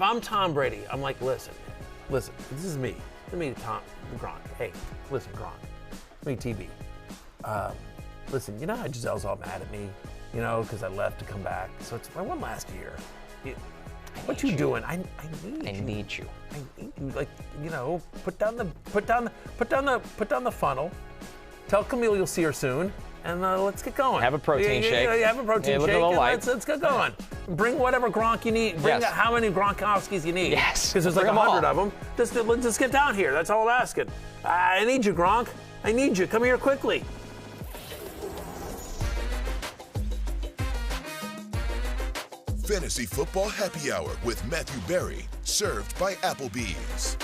I'm Tom Brady, I'm like, listen, this is me. Let me Tom Gronk. Hey, listen, Gronk. Let me TV. Listen, you know how Giselle's all mad at me, you know, because I left to come back. So it's my one last year. What you doing? I need you. Like, you know, put down the funnel. Tell Camille you'll see her soon, and let's get going. Have a protein shake. Have a protein shake. And let's get going. Bring whatever Gronk you need. Bring how many Gronkowskis you need. Yes. Because there's like 100 of them. Just get down here. That's all I'm asking. I need you, Gronk. I need you. Come here quickly. Fantasy Football Happy Hour with Matthew Berry, served by Applebee's.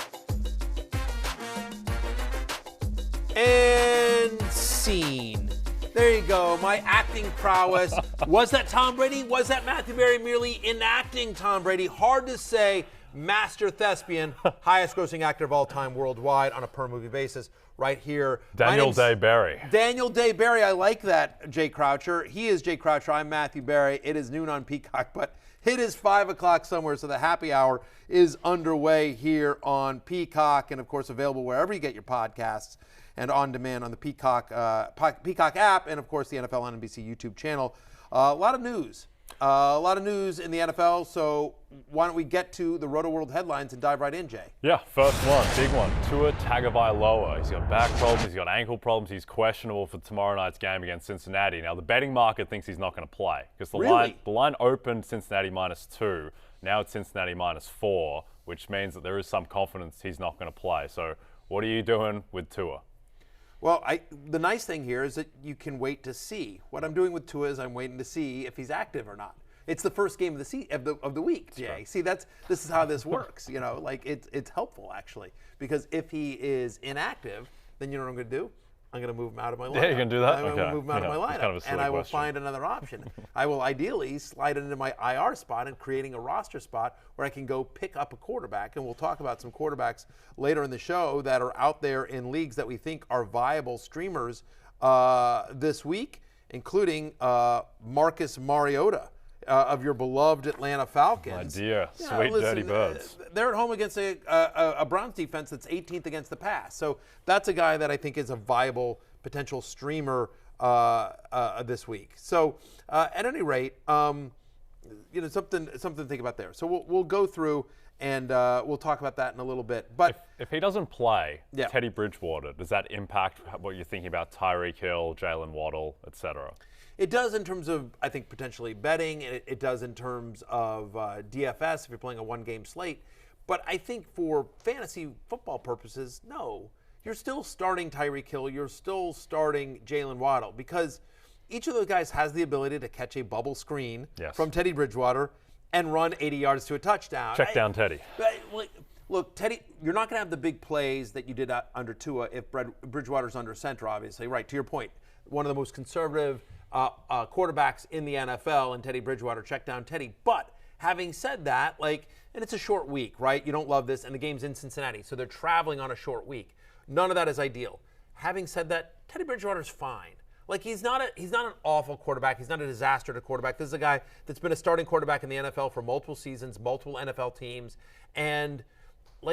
And scene. There you go. My acting prowess. Was that Tom Brady? Was that Matthew Berry merely enacting Tom Brady? Hard to say. Master thespian, highest grossing actor of all time worldwide on a per movie basis. Right here. Daniel Day Berry. Daniel Day Berry. I like that, Jay Croucher. He is Jay Croucher. I'm Matthew Berry. It is noon on Peacock, but it is 5 o'clock somewhere, so the happy hour is underway here on Peacock and, of course, available wherever you get your podcasts and on demand on the Peacock app and, of course, the NFL on NBC YouTube channel. A lot of news. A lot of news in the NFL, so why don't we get to the Roto-World headlines and dive right in, Jay? Yeah, first one, big one. Tua Tagovailoa. He's got back problems, he's got ankle problems, he's questionable for tomorrow night's game against Cincinnati. Now, the betting market thinks he's not going to play because the line opened Cincinnati -2. Now it's Cincinnati -4, which means that there is some confidence he's not going to play. So what are you doing with Tua? Well, the nice thing here is that you can wait to see. What I'm doing with Tua is I'm waiting to see if he's active or not. It's the first game of the week, Jay. Sure. See, this is how this works. You know, like it's helpful actually, because if he is inactive, then you know what I'm going to do? I'm going to move him out of my lineup. Yeah, you can do that? I'm going to move him out of my lineup, kind of and I will find another option. I will ideally slide it into my IR spot and creating a roster spot where I can go pick up a quarterback, and we'll talk about some quarterbacks later in the show that are out there in leagues that we think are viable streamers this week, including Marcus Mariota of your beloved Atlanta Falcons. My dear, sweet dirty birds. They're at home against a Browns defense that's 18th against the pass. So that's a guy that I think is a viable potential streamer this week. So at any rate, you know, something to think about there. So we'll go through and we'll talk about that in a little bit. But if he doesn't play, Teddy Bridgewater, does that impact what you're thinking about Tyreek Hill, Jalen Waddle, etc.? It does in terms of, I think, potentially betting. It does in terms of DFS if you're playing a one-game slate. But I think for fantasy football purposes, no. You're still starting Tyreek Hill. You're still starting Jalen Waddle because each of those guys has the ability to catch a bubble screen from Teddy Bridgewater and run 80 yards to a touchdown. Check down Teddy. Look, Teddy, you're not going to have the big plays that you did under Tua if Bridgewater's under center, obviously. Right, to your point, one of the most conservative quarterbacks in the NFL, and Teddy Bridgewater, check down Teddy. But having said that, and it's a short week, right? You don't love this, and the game's in Cincinnati, so they're traveling on a short week. None of that is ideal. Having said that, Teddy Bridgewater's fine. He's not an awful quarterback. He's not a disaster to quarterback. This is a guy that's been a starting quarterback in the NFL for multiple seasons, multiple NFL teams, and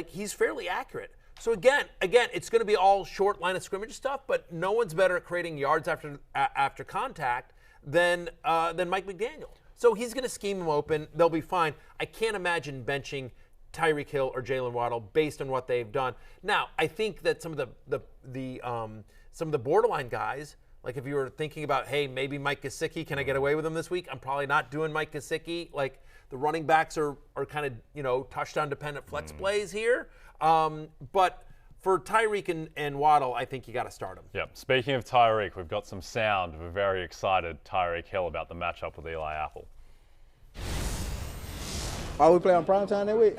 he's fairly accurate. So again, it's going to be all short line of scrimmage stuff, but no one's better at creating yards after contact than Mike McDaniel. So he's going to scheme them open. They'll be fine. I can't imagine benching Tyreek Hill or Jalen Waddle based on what they've done. Now, I think that some of the borderline guys, like if you were thinking about, hey, maybe Mike Gesicki, can I get away with him this week? I'm probably not doing Mike Gesicki. The running backs are kind of touchdown dependent flex plays here. But for Tyreek and Waddle, I think you got to start them. Yep. Speaking of Tyreek, we've got some sound of a very excited Tyreek Hill about the matchup with Eli Apple. Oh, we play on Primetime that week?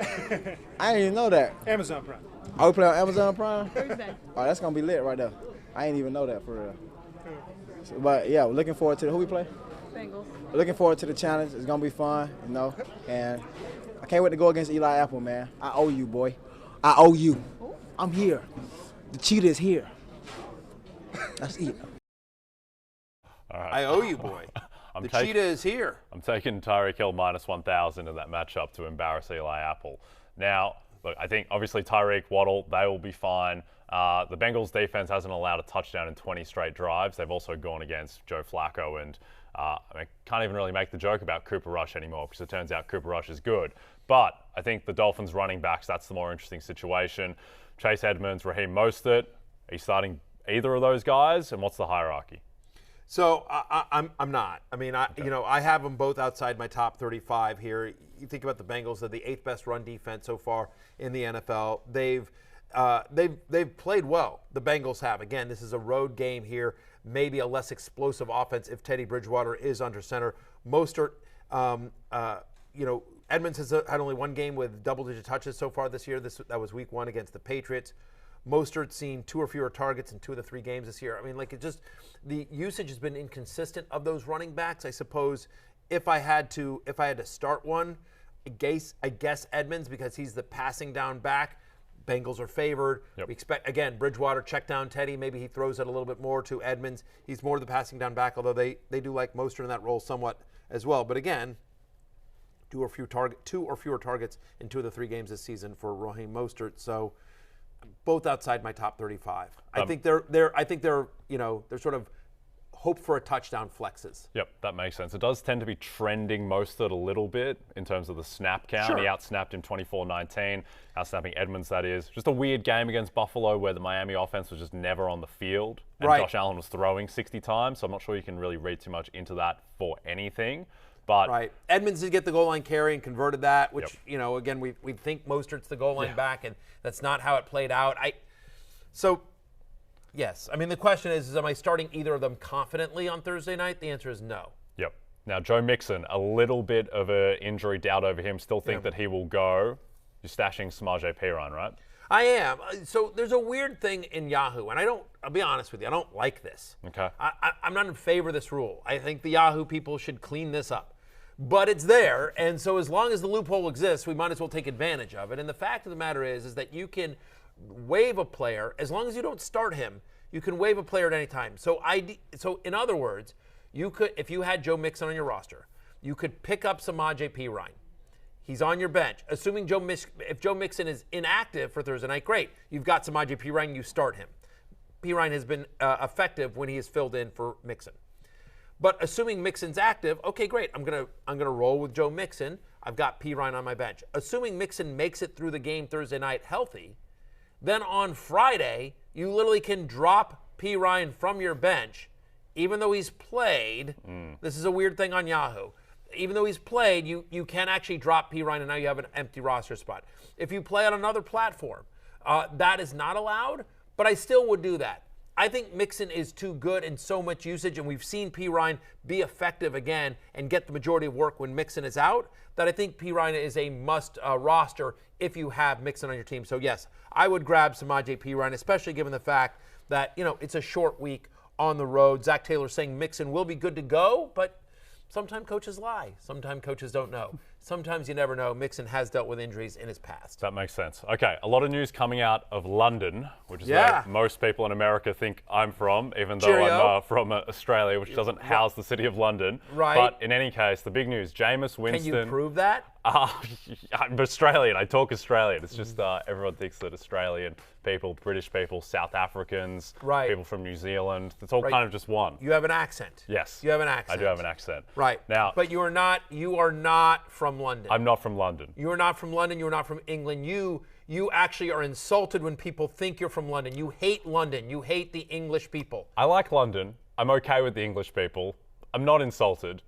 I didn't even know that. Amazon Prime. Oh, we play on Amazon Prime? Thursday. Oh, that's going to be lit right there. I didn't even know that for real. But, yeah, we're looking forward to who we play? Bengals. We're looking forward to the challenge. It's going to be fun, and I can't wait to go against Eli Apple, man. I owe you, boy. I owe you. I'm here. The cheetah is here. That's it. All right. I owe you, boy. The cheetah is here. I'm taking Tirico minus 1,000 in that matchup to embarrass Eli Apple. Now, look, I think obviously Tyreek, Waddle, they will be fine. The Bengals defense hasn't allowed a touchdown in 20 straight drives. They've also gone against Joe Flacco, and I can't even really make the joke about Cooper Rush anymore because it turns out Cooper Rush is good. But I think the Dolphins running backs, that's the more interesting situation. Chase Edmonds, Raheem Mostert. Are you starting either of those guys, and what's the hierarchy? So I'm not. I mean, I have them both outside my top 35 here. You think about the Bengals; they're the 8th best run defense so far in the NFL. They've played well. The Bengals have. Again, this is a road game here. Maybe a less explosive offense if Teddy Bridgewater is under center. Mostert, Edmonds has had only one game with double-digit touches so far this year. That was week 1 against the Patriots. Mostert's seen 2 or fewer targets in 2 of the 3 games this year. I mean, the usage has been inconsistent of those running backs. I suppose if I had to start one, I guess Edmonds, because he's the passing down back. Bengals are favored. Yep. We expect, again, Bridgewater check down Teddy. Maybe he throws it a little bit more to Edmonds. He's more the passing down back, although they do like Mostert in that role somewhat as well. But again, 2 or fewer targets in 2 of the 3 games this season for Raheem Mostert. So both outside my top 35. I think they're sort of hope for a touchdown flexes. Yep, that makes sense. It does tend to be trending Mostert a little bit in terms of the snap count. Sure. He outsnapped him 24-19, outsnapping Edmonds, that is. Just a weird game against Buffalo where the Miami offense was just never on the field. And right. Josh Allen was throwing 60 times, so I'm not sure you can really read too much into that for anything. But right. Edmonds did get the goal line carry and converted that, which, yep. Again, we think Mostert's the goal line back, and that's not how it played out. Yes. I mean, the question is am I starting either of them confidently on Thursday night? The answer is no. Yep. Now, Joe Mixon, a little bit of an injury doubt over him. Still think that he will go. You're stashing Samaje Perine, right? I am. So there's a weird thing in Yahoo, and I'll be honest with you, I don't like this. Okay. I'm not in favor of this rule. I think the Yahoo people should clean this up. But it's there, and so as long as the loophole exists, we might as well take advantage of it. And the fact of the matter is that you can waive a player, as long as you don't start him, you can waive a player at any time. So in other words, you could, if you had Joe Mixon on your roster, you could pick up Samaje Perine. He's on your bench. Assuming if Joe Mixon is inactive for Thursday night, great. You've got Samaje Perine, you start him. Perine has been effective when he is filled in for Mixon. But assuming Mixon's active, okay, great. I'm gonna roll with Joe Mixon. I've got Perine on my bench. Assuming Mixon makes it through the game Thursday night healthy, then on Friday, you literally can drop Perine from your bench, even though he's played. This is a weird thing on Yahoo. Even though he's played, you can actually drop Perine, and now you have an empty roster spot. If you play on another platform, that is not allowed, but I still would do that. I think Mixon is too good and so much usage, and we've seen Perine be effective again and get the majority of work when Mixon is out, that I think Perine is a must roster if you have Mixon on your team. So, yes, I would grab Samaje Perine, especially given the fact that, it's a short week on the road. Zach Taylor saying Mixon will be good to go, but sometimes coaches lie. Sometimes coaches don't know. Sometimes you never know. Mixon has dealt with injuries in his past. That makes sense. Okay, a lot of news coming out of London, which is where most people in America think I'm from, even though I'm from Australia, which doesn't house the city of London. Right. But in any case, the big news, Jameis Winston. Can you prove that? I'm Australian. I talk Australian. It's just everyone thinks that Australian people, British people, South Africans, people from New Zealand, it's all kind of just one. You have an accent. Yes. You have an accent. I do have an accent. Right. Now, but you are not from London. I'm not from London. You are not from London. You are not from England. You actually are insulted when people think you're from London. You hate London. You hate the English people. I like London. I'm okay with the English people. I'm not insulted.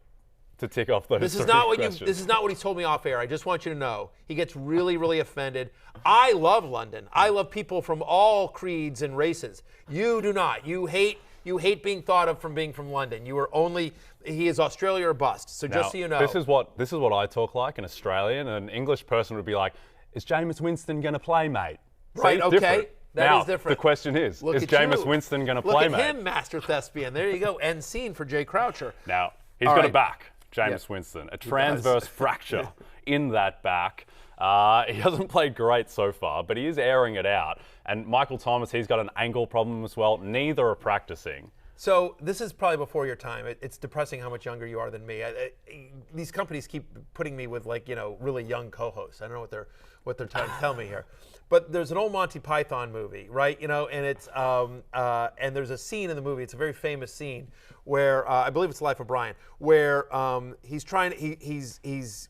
To tick off those This is not what he told me off air. I just want you to know. He gets really, really offended. I love London. I love people from all creeds and races. You do not. You hate being thought of from being from London. He is Australia or bust. So just so you know. This is what I talk like in Australian. An English person would be like, is Jameis Winston going to play, mate? Right, See, okay. Different. That is different. The question is Jameis Winston going to play, mate? Look at him, Master Thespian. There you go. End scene for Jay Croucher. Now, he's got a back. Jameis Winston, a transverse fracture in that back. He hasn't played great so far, but he is airing it out. And Michael Thomas, he's got an ankle problem as well. Neither are practicing. So this is probably before your time. It's depressing how much younger you are than me. These companies keep putting me with really young co-hosts. I don't know what they're trying to tell me here. But there's an old Monty Python movie, right? And it's and there's a scene in the movie. It's a very famous scene where I believe it's Life of Brian, where he's there's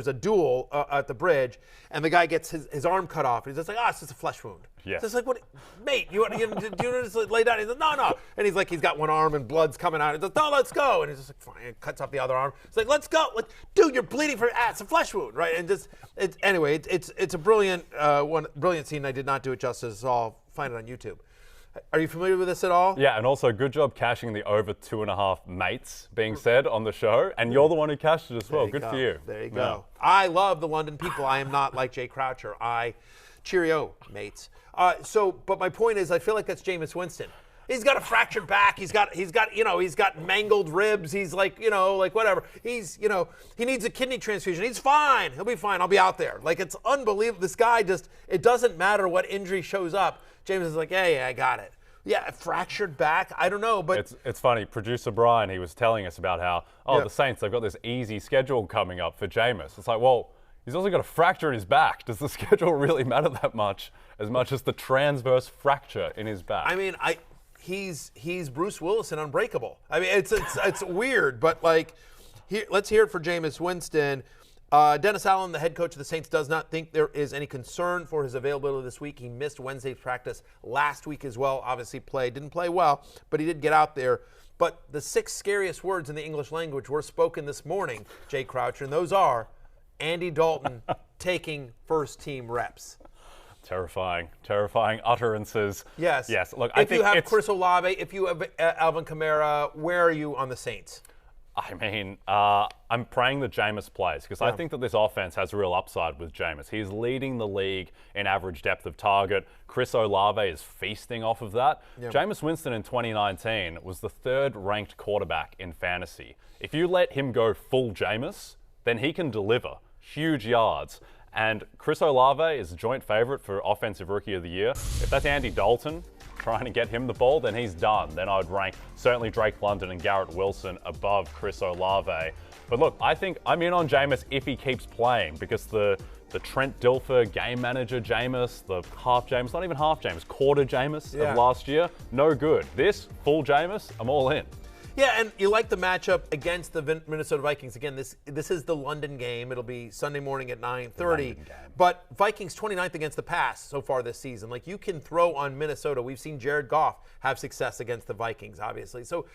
a duel at the bridge, and the guy gets his arm cut off. He's just like, it's just a flesh wound. Yeah. It's just like, what, mate? Do you want to just lay down? He's like, no. And he's like, he's got one arm and blood's coming out. He's like, no, let's go. And he's just like, fine. And cuts off the other arm. It's like, let's go. Like, dude, you're bleeding from it's a flesh wound, right? And it's a brilliant brilliant scene. I did not do it justice. I'll find it on YouTube. Are you familiar with this at all? Yeah, and also good job cashing the over 2.5 mates being said on the show. And you're the one who cashed it as well. Good for you. There you go. I love the London people. I am not like Jay Croucher. Cheerio, mates. But my point is, I feel like that's Jameis Winston. He's got a fractured back. He's got mangled ribs. He's whatever. He needs a kidney transfusion. He's fine. He'll be fine. I'll be out there. Like, it's unbelievable. This guy it doesn't matter what injury shows up. James is like, yeah, I got it. Yeah, fractured back. I don't know, but it's funny. Producer Brian, he was telling us about how the Saints, they've got this easy schedule coming up for Jameis. It's like, well, he's also got a fracture in his back. Does the schedule really matter that much as the transverse fracture in his back? I mean, he's Bruce Willis in Unbreakable. I mean, it's weird, but let's hear it for Jameis Winston. Dennis Allen, the head coach of the Saints, does not think there is any concern for his availability this week. He missed Wednesday's practice last week as well. Obviously didn't play well, but he did get out there. But the 6 scariest words in the English language were spoken this morning, Jay Croucher, and those are Andy Dalton taking first-team reps. Terrifying utterances. Yes. Look, if you have Chris Olave, if you have Alvin Kamara, where are you on the Saints? I mean, I'm praying that Jameis plays because I think that this offense has real upside with Jameis. He's leading the league in average depth of target. Chris Olave is feasting off of that. Yeah. Jameis Winston in 2019 was the 3rd-ranked quarterback in fantasy. If you let him go full Jameis, then he can deliver huge yards. And Chris Olave is a joint favorite for Offensive Rookie of the Year. If that's Andy Dalton trying to get him the ball, then he's done. Then I'd rank certainly Drake London and Garrett Wilson above Chris Olave. But look, I think I'm in on Jameis if he keeps playing because the Trent Dilfer game manager Jameis, the half Jameis, not even half Jameis, quarter Jameis of last year, no good. This full Jameis, I'm all in. Yeah, and you like the matchup against the Minnesota Vikings. Again, this is the London game. It'll be Sunday morning at 9:30. But Vikings 29th against the pass so far this season. Like, you can throw on Minnesota. We've seen Jared Goff have success against the Vikings, obviously. So,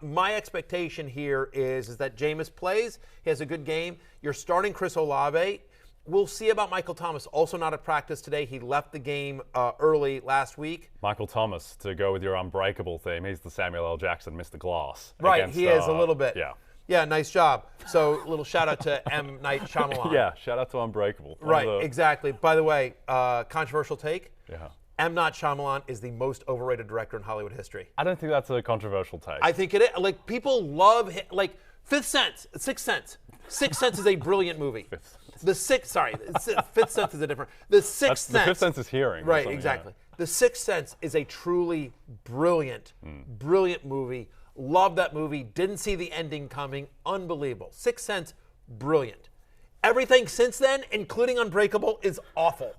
my expectation here is that Jameis plays. He has a good game. You're starting Chris Olave. We'll see about Michael Thomas. Also not at practice today. He left the game early last week. Michael Thomas, to go with your Unbreakable theme, he's the Samuel L. Jackson, Mr. Glass. Right, he is a little bit. Yeah. Yeah, nice job. So, a little shout out to M. Night Shyamalan. Yeah, shout out to Unbreakable. Right, exactly. By the way, controversial take. Yeah. M. Night Shyamalan is the most overrated director in Hollywood history. I don't think that's a controversial take. I think it is. Like, people love him. Like, Sixth Sense. Sixth Sense is a brilliant movie. Fifth Sense is a different. The Sixth Sense. The Fifth Sense is hearing. Right, exactly. Yeah. The Sixth Sense is a truly brilliant movie. Love that movie. Didn't see the ending coming. Unbelievable. Sixth Sense, brilliant. Everything since then, including Unbreakable, is awful.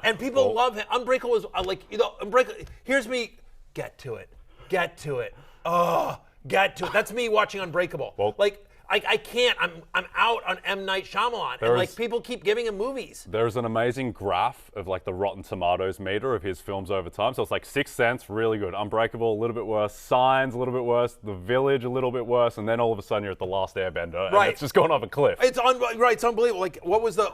And people love him. Unbreakable is Unbreakable. Here's me. Get to it. Get to it. That's me watching Unbreakable. Well, I can't. I'm out on M. Night Shyamalan. And people keep giving him movies. There's an amazing graph of the Rotten Tomatoes meter of his films over time. So it's Sixth Sense, really good. Unbreakable, a little bit worse. Signs, a little bit worse. The Village, a little bit worse. And then all of a sudden you're at The Last Airbender. And it's just gone off a cliff. It's it's unbelievable. What was the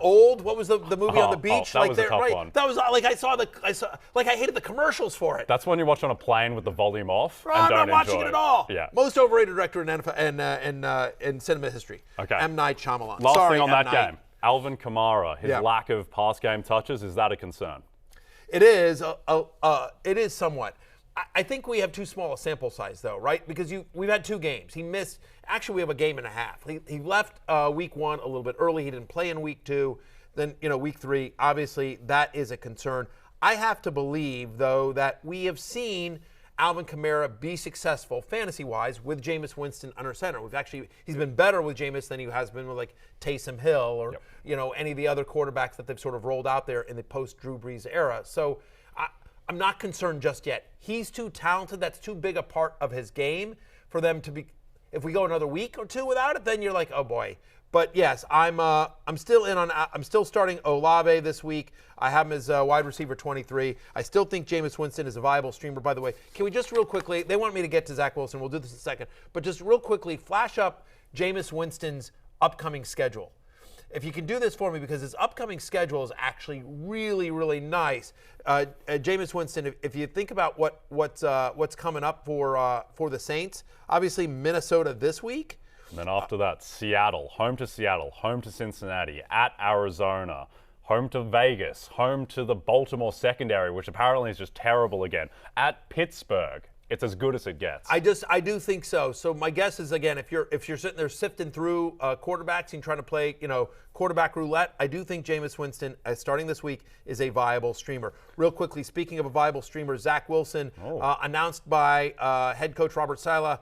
movie on the beach? That was a tough one. That was I hated the commercials for it. That's when you watch on a plane with the volume off. I'm not watching it at all. Yeah. Most overrated director in NFL in cinema history. Okay. M. Night Shyamalan. Last thing on that game. Alvin Kamara, his lack of pass game touches, is that a concern? It is. It is somewhat. I think we have too small a sample size, though, right? Because we've had 2 games. He missed. Actually, we have a game and a half. He left week 1 a little bit early. He didn't play in week 2. Then week 3. Obviously, that is a concern. I have to believe, though, that we have seen Alvin Kamara be successful fantasy-wise with Jameis Winston under center? He's been better with Jameis than he has been with like Taysom Hill or any of the other quarterbacks that they've sort of rolled out there in the post-Drew Brees era. So I'm not concerned just yet. He's too talented. That's too big a part of his game for them to be. If we go another week or two without it, then you're like, oh boy. But yes, I'm still starting Olave this week. I have him as wide receiver 23. I still think Jameis Winston is a viable streamer. By the way, can we just real quickly? They want me to get to Zach Wilson. We'll do this in a second. But just real quickly, flash up Jameis Winston's upcoming schedule. If you can do this for me, because his upcoming schedule is actually really, really nice. Jameis Winston, if you think about what's coming up for the Saints, obviously Minnesota this week. And then after that, Seattle, home to Cincinnati, at Arizona, home to Vegas, home to the Baltimore secondary, which apparently is just terrible again, at Pittsburgh. It's as good as it gets. I do think so. So my guess is, again, if you're sitting there sifting through quarterbacks and trying to play, quarterback roulette, I do think Jameis Winston, starting this week, is a viable streamer. Real quickly, speaking of a viable streamer, Zach Wilson announced by head coach Robert Saleh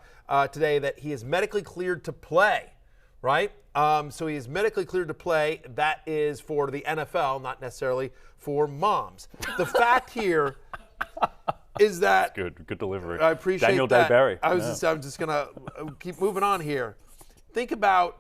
today that he is medically cleared to play. Right? So he is medically cleared to play. That is for the NFL, not necessarily for moms. The fact here is that good delivery. I appreciate Daniel that. Day-Berry. I'm just gonna keep moving on here. Think about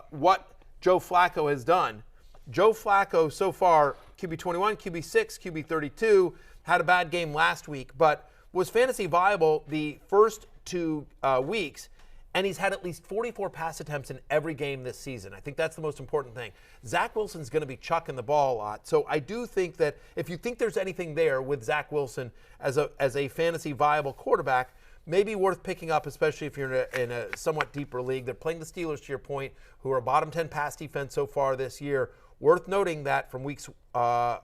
what Joe Flacco has done. Joe Flacco so far, QB 21, QB 6, QB 32, had a bad game last week, but was fantasy viable the first 2 weeks. And he's had at least 44 pass attempts in every game this season. I think that's the most important thing. Zach Wilson's going to be chucking the ball a lot. So I do think that if you think there's anything there with Zach Wilson as a fantasy viable quarterback, maybe worth picking up, especially if you're in a somewhat deeper league. They're playing the Steelers, to your point, who are a bottom 10 pass defense so far this year. Worth noting that from weeks 1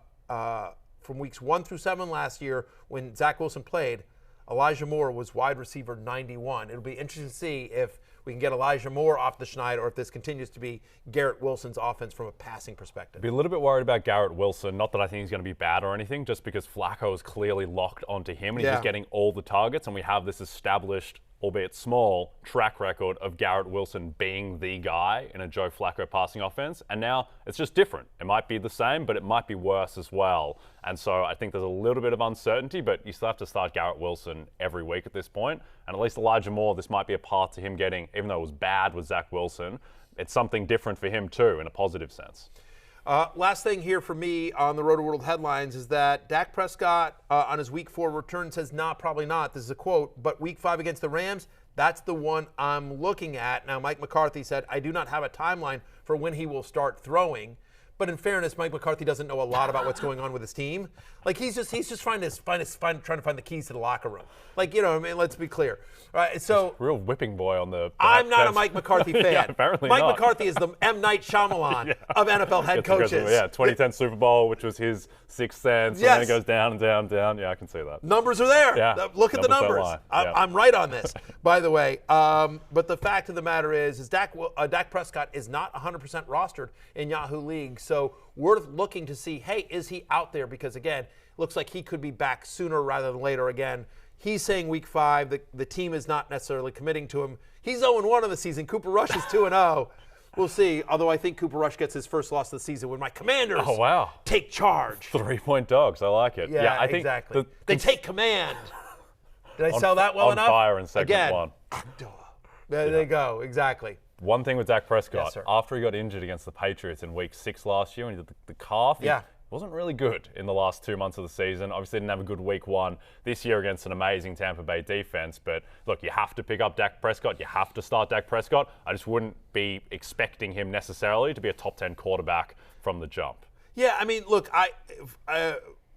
through 7 last year, when Zach Wilson played, Elijah Moore was wide receiver 91. It'll be interesting to see if we can get Elijah Moore off the schneid or if this continues to be Garrett Wilson's offense from a passing perspective. Be a little bit worried about Garrett Wilson. Not that I think he's going to be bad or anything, just because Flacco is clearly locked onto him and he's just getting all the targets, and we have this established, albeit small, track record of Garrett Wilson being the guy in a Joe Flacco passing offense. And now it's just different. It might be the same, but it might be worse as well. And so I think there's a little bit of uncertainty, but you still have to start Garrett Wilson every week at this point. And at least Elijah Moore, this might be a path to him getting, even though it was bad with Zach Wilson, it's something different for him too in a positive sense. Last thing here for me on the Roto World headlines is that Dak Prescott on his Week 4 return says, probably not. This is a quote, but Week 5 against the Rams, that's the one I'm looking at. Now, Mike McCarthy said, I do not have a timeline for when he will start throwing. But in fairness, Mike McCarthy doesn't know a lot about what's going on with his team. Like he's just trying to find the keys to the locker room. Like, let's be clear. All right, so real whipping boy on the. I'm not a Mike McCarthy fan. Yeah, apparently Mike not. McCarthy is the M. Night Shyamalan of NFL head coaches. 2010 Super Bowl, which was his sixth sense, and then it goes down and down and down. Yeah, I can see that. Numbers are there. Yeah. Look at the numbers. I'm right on this, by the way. But the fact of the matter is Dak Prescott is not 100% rostered in Yahoo League, so worth looking to see, hey, is he out there? Because, again, looks like he could be back sooner rather than later again. He's saying Week 5. The team is not necessarily committing to him. He's 0-1 in the season. Cooper Rush is 2-0. We'll see. Although I think Cooper Rush gets his first loss of the season when my Commanders take charge. 3-point dogs. I like it. Yeah, I think exactly. They take command. Did I sell that well enough? On fire in segment 1. There they go. Exactly. One thing with Dak Prescott, yes, after he got injured against the Patriots in Week 6 last year, when he did the calf, he wasn't really good in the last 2 months of the season. Obviously didn't have a good Week 1 this year against an amazing Tampa Bay defense. But look, you have to pick up Dak Prescott. You have to start Dak Prescott. I just wouldn't be expecting him necessarily to be a top 10 quarterback from the jump. Yeah, I mean, look,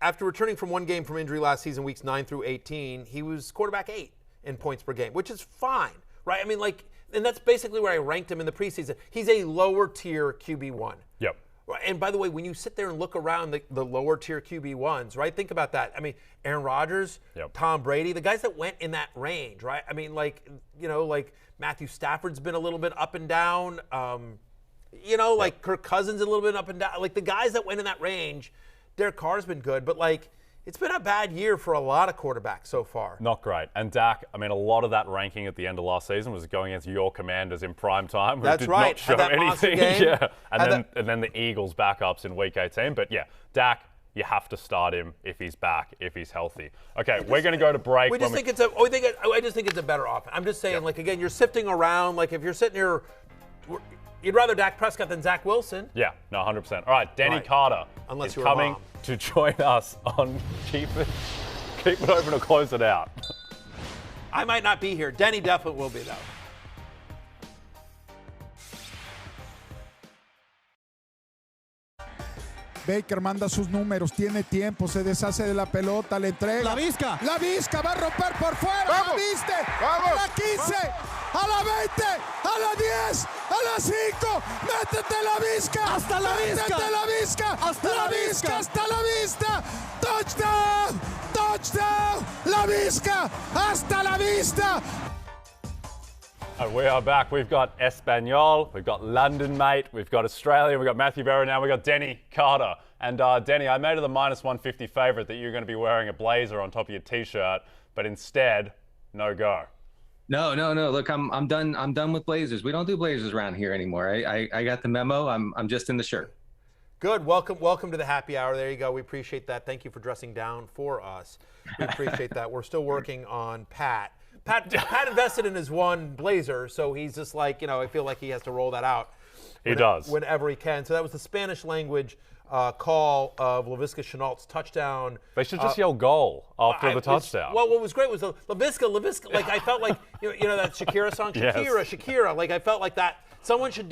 after returning from one game from injury last season, weeks 9 through 18, he was quarterback 8 in points per game, which is fine, right? I mean, and that's basically where I ranked him in the preseason. He's a lower tier QB1. Yep. And by the way, when you sit there and look around the lower tier QB1s, right? Think about that. I mean, Aaron Rodgers, Tom Brady, the guys that went in that range, right? I mean, like Matthew Stafford's been a little bit up and down. Like Kirk Cousins a little bit up and down. Like the guys that went in that range, Derek Carr's been good, but it's been a bad year for a lot of quarterbacks so far. Not great. And Dak, I mean, a lot of that ranking at the end of last season was going against your Commanders in prime time, who That's did right. not show Had that monster anything. game. Yeah. And then the Eagles backups in Week 18. But yeah, Dak, you have to start him if he's back, if he's healthy. Okay, we're going to go to break. I just think it's a better offense. I'm just saying, like, again, you're sifting around. Like, if you're sitting here, you'd rather Dak Prescott than Zach Wilson. Yeah, no, 100%. All right, Denny Carter Unless is you're a coming mom. to join us on Keep It Open or Close It Out. I might not be here. Denny definitely will be, though. Baker manda sus números, tiene tiempo, se deshace de la pelota, le entrega. La Vizca va a romper por fuera. ¡Vamos! ¿La viste? ¡Vamos! A la 15, a la 20, a la 10, a la 5. Métete la Vizca. Hasta la Vizca. Métete la Vizca. Hasta la Vizca. Hasta la vista. Touchdown. Touchdown. La Vizca. Hasta la vista. We are back. We've got Espanol, we've got London Mate, we've got Australia, we've got Matthew Berry, now we've got Denny Carter. And Denny, I made it the -150 favorite that you're going to be wearing a blazer on top of your t-shirt, but instead, no go. No. Look, I'm done with blazers. We don't do blazers around here anymore. I got the memo. I'm just in the shirt. Good. Welcome to the happy hour. There you go. We appreciate that. Thank you for dressing down for us. We appreciate that. We're still working on Pat. Pat invested in his one blazer, so he's just like, I feel like he has to roll that out. He does. Whenever he can. So that was the Spanish language call of Laviska Shenault's touchdown. They should just yell goal after the touchdown. Well, what was great was the Laviska. Like, I felt like, that Shakira song, Yes. Shakira. Like, I felt like that. Someone should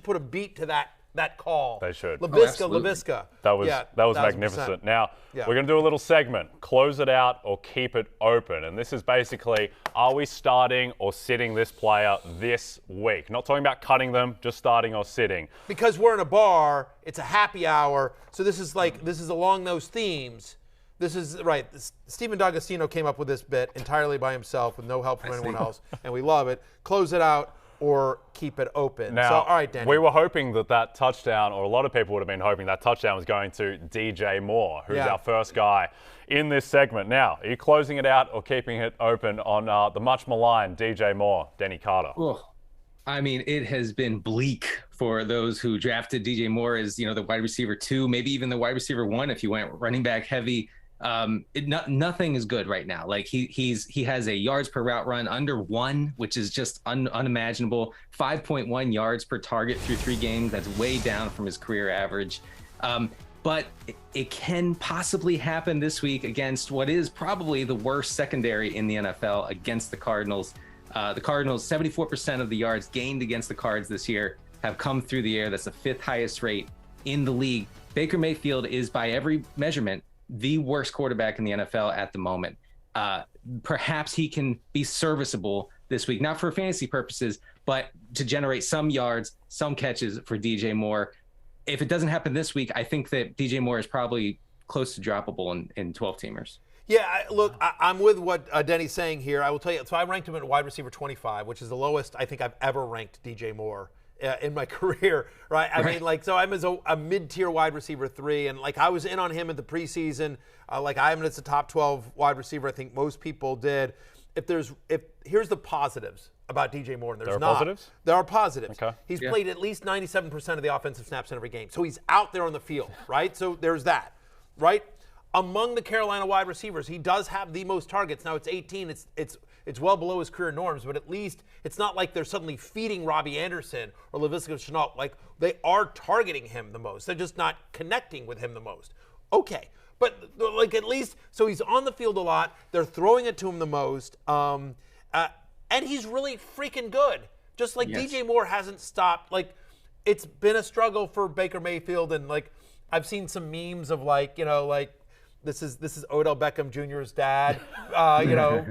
put a beat to that call. They should. Laviska. That was magnificent. Now, we're going to do a little segment, close it out or keep it open. And this is basically, are we starting or sitting this player this week? Not talking about cutting them, just starting or sitting. Because we're in a bar, it's a happy hour, so this is along those themes. This is, right, Stephen D'Agostino came up with this bit entirely by himself with no help from anyone else, and we love it. Close it out or keep it open. Now, so, all right, Danny. we were hoping that touchdown, or a lot of people would have been hoping that touchdown was going to DJ Moore, who's our first guy in this segment. Now, are you closing it out or keeping it open on the much maligned DJ Moore, Denny Carter? Oh, I mean, it has been bleak for those who drafted DJ Moore as, the wide receiver 2, maybe even the wide receiver 1 if you went running back heavy. Nothing is good right now. Like he has a yards per route run under 1, which is just unimaginable. 5.1 yards per target through 3 games. That's way down from his career average. But it can possibly happen this week against what is probably the worst secondary in the NFL against the Cardinals. The Cardinals, 74% of the yards gained against the Cards this year have come through the air. That's the 5th highest rate in the league. Baker Mayfield is, by every measurement, the worst quarterback in the NFL at the moment. Perhaps he can be serviceable this week, not for fantasy purposes, but to generate some yards, some catches for DJ Moore. If it doesn't happen this week, I think that DJ Moore is probably close to droppable in 12-teamers. Yeah, I'm with what Denny's saying here. I will tell you, so I ranked him at wide receiver 25, which is the lowest I think I've ever ranked DJ Moore in my career, right? I mean, so I'm as a mid-tier wide receiver 3, and I was in on him at the preseason. I have him as a top 12 wide receiver. I think most people did. Here's the positives about DJ Moore. And there are positives. Okay. He's played at least 97% of the offensive snaps in every game, so he's out there on the field, right? So there's that, right? Among the Carolina wide receivers, he does have the most targets. Now it's 18. It's well below his career norms, but at least it's not like they're suddenly feeding Robbie Anderson or Laviska Shenault. Like, they are targeting him the most. They're just not connecting with him the most. Okay, but at least, so he's on the field a lot. They're throwing it to him the most, and he's really freaking good. Just like DJ Moore hasn't stopped. It's been a struggle for Baker Mayfield, and I've seen some memes of this is Odell Beckham Jr.'s dad,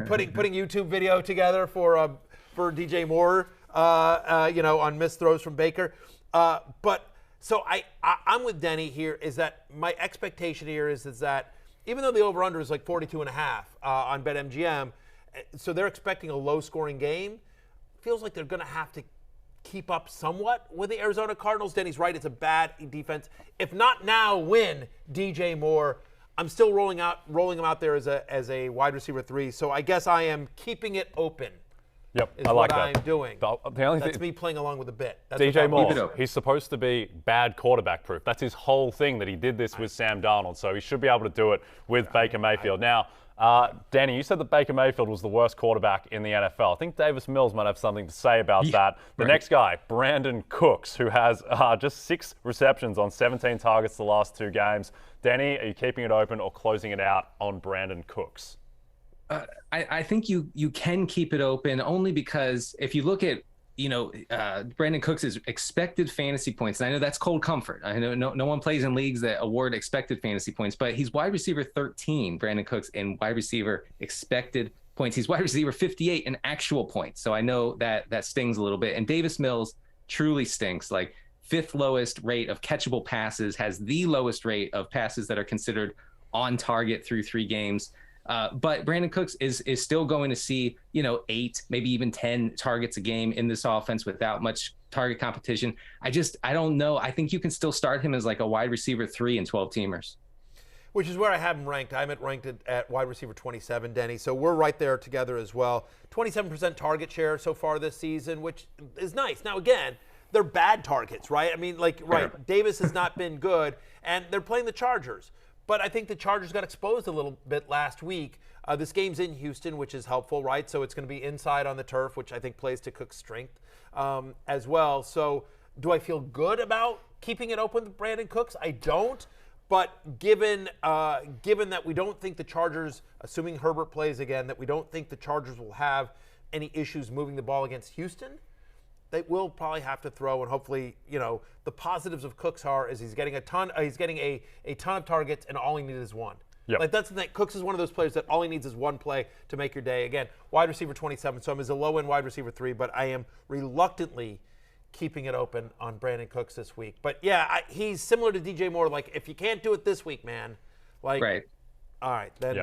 putting YouTube video together for DJ Moore, on missed throws from Baker. But so I'm with Denny here. Is that my expectation here is that even though the over/under is 42.5 on BetMGM, so they're expecting a low-scoring game. Feels like they're going to have to keep up somewhat with the Arizona Cardinals. Denny's right; it's a bad defense. If not now, when DJ Moore. I'm still rolling him out there as a wide receiver 3. So I guess I am keeping it open. Yep, is I like what that. I'm doing. The only That's me playing along with the bit. That's DJ Moore, he's supposed to be bad quarterback proof. That's his whole thing, that he did this with Sam Darnold. So he should be able to do it with Baker Mayfield. Now, Danny, you said that Baker Mayfield was the worst quarterback in the NFL. I think Davis Mills might have something to say about that. The next guy, Brandin Cooks, who has just 6 receptions on 17 targets the last 2 games. Danny, are you keeping it open or closing it out on Brandin Cooks? I think you can keep it open only because if you look at Brandin Cooks' expected fantasy points, and I know that's cold comfort. I know no one plays in leagues that award expected fantasy points, but he's wide receiver 13, Brandin Cooks, in wide receiver expected points. He's wide receiver 58 in actual points. So I know that stings a little bit. And Davis Mills truly stinks. Like 5th lowest rate of catchable passes, has the lowest rate of passes that are considered on target through 3 games. But Brandin Cooks is still going to see, 8, maybe even 10 targets a game in this offense without much target competition. I don't know. I think you can still start him as like a wide receiver 3 in 12-teamers. Which is where I have him ranked. I have it ranked at wide receiver 27, Denny. So we're right there together as well. 27% target share so far this season, which is nice. Now, again, they're bad targets, right? I mean, Davis has not been good, and they're playing the Chargers. But I think the Chargers got exposed a little bit last week. This game's in Houston, which is helpful, right? So it's going to be inside on the turf, which I think plays to Cook's strength as well. So do I feel good about keeping it open with Brandin Cooks? I don't. But given that we don't think the Chargers, assuming Herbert plays again, that we don't think the Chargers will have any issues moving the ball against Houston, they will probably have to throw, and hopefully, the positives of Cooks is he's getting a ton of targets, and all he needs is 1. Yep. Like, that's the thing. Cooks is one of those players that all he needs is 1 play to make your day. Again, wide receiver 27, so I'm as a low-end wide receiver 3, but I am reluctantly keeping it open on Brandin Cooks this week. But yeah, he's similar to DJ Moore. Like, if you can't do it this week, man, right. All right, then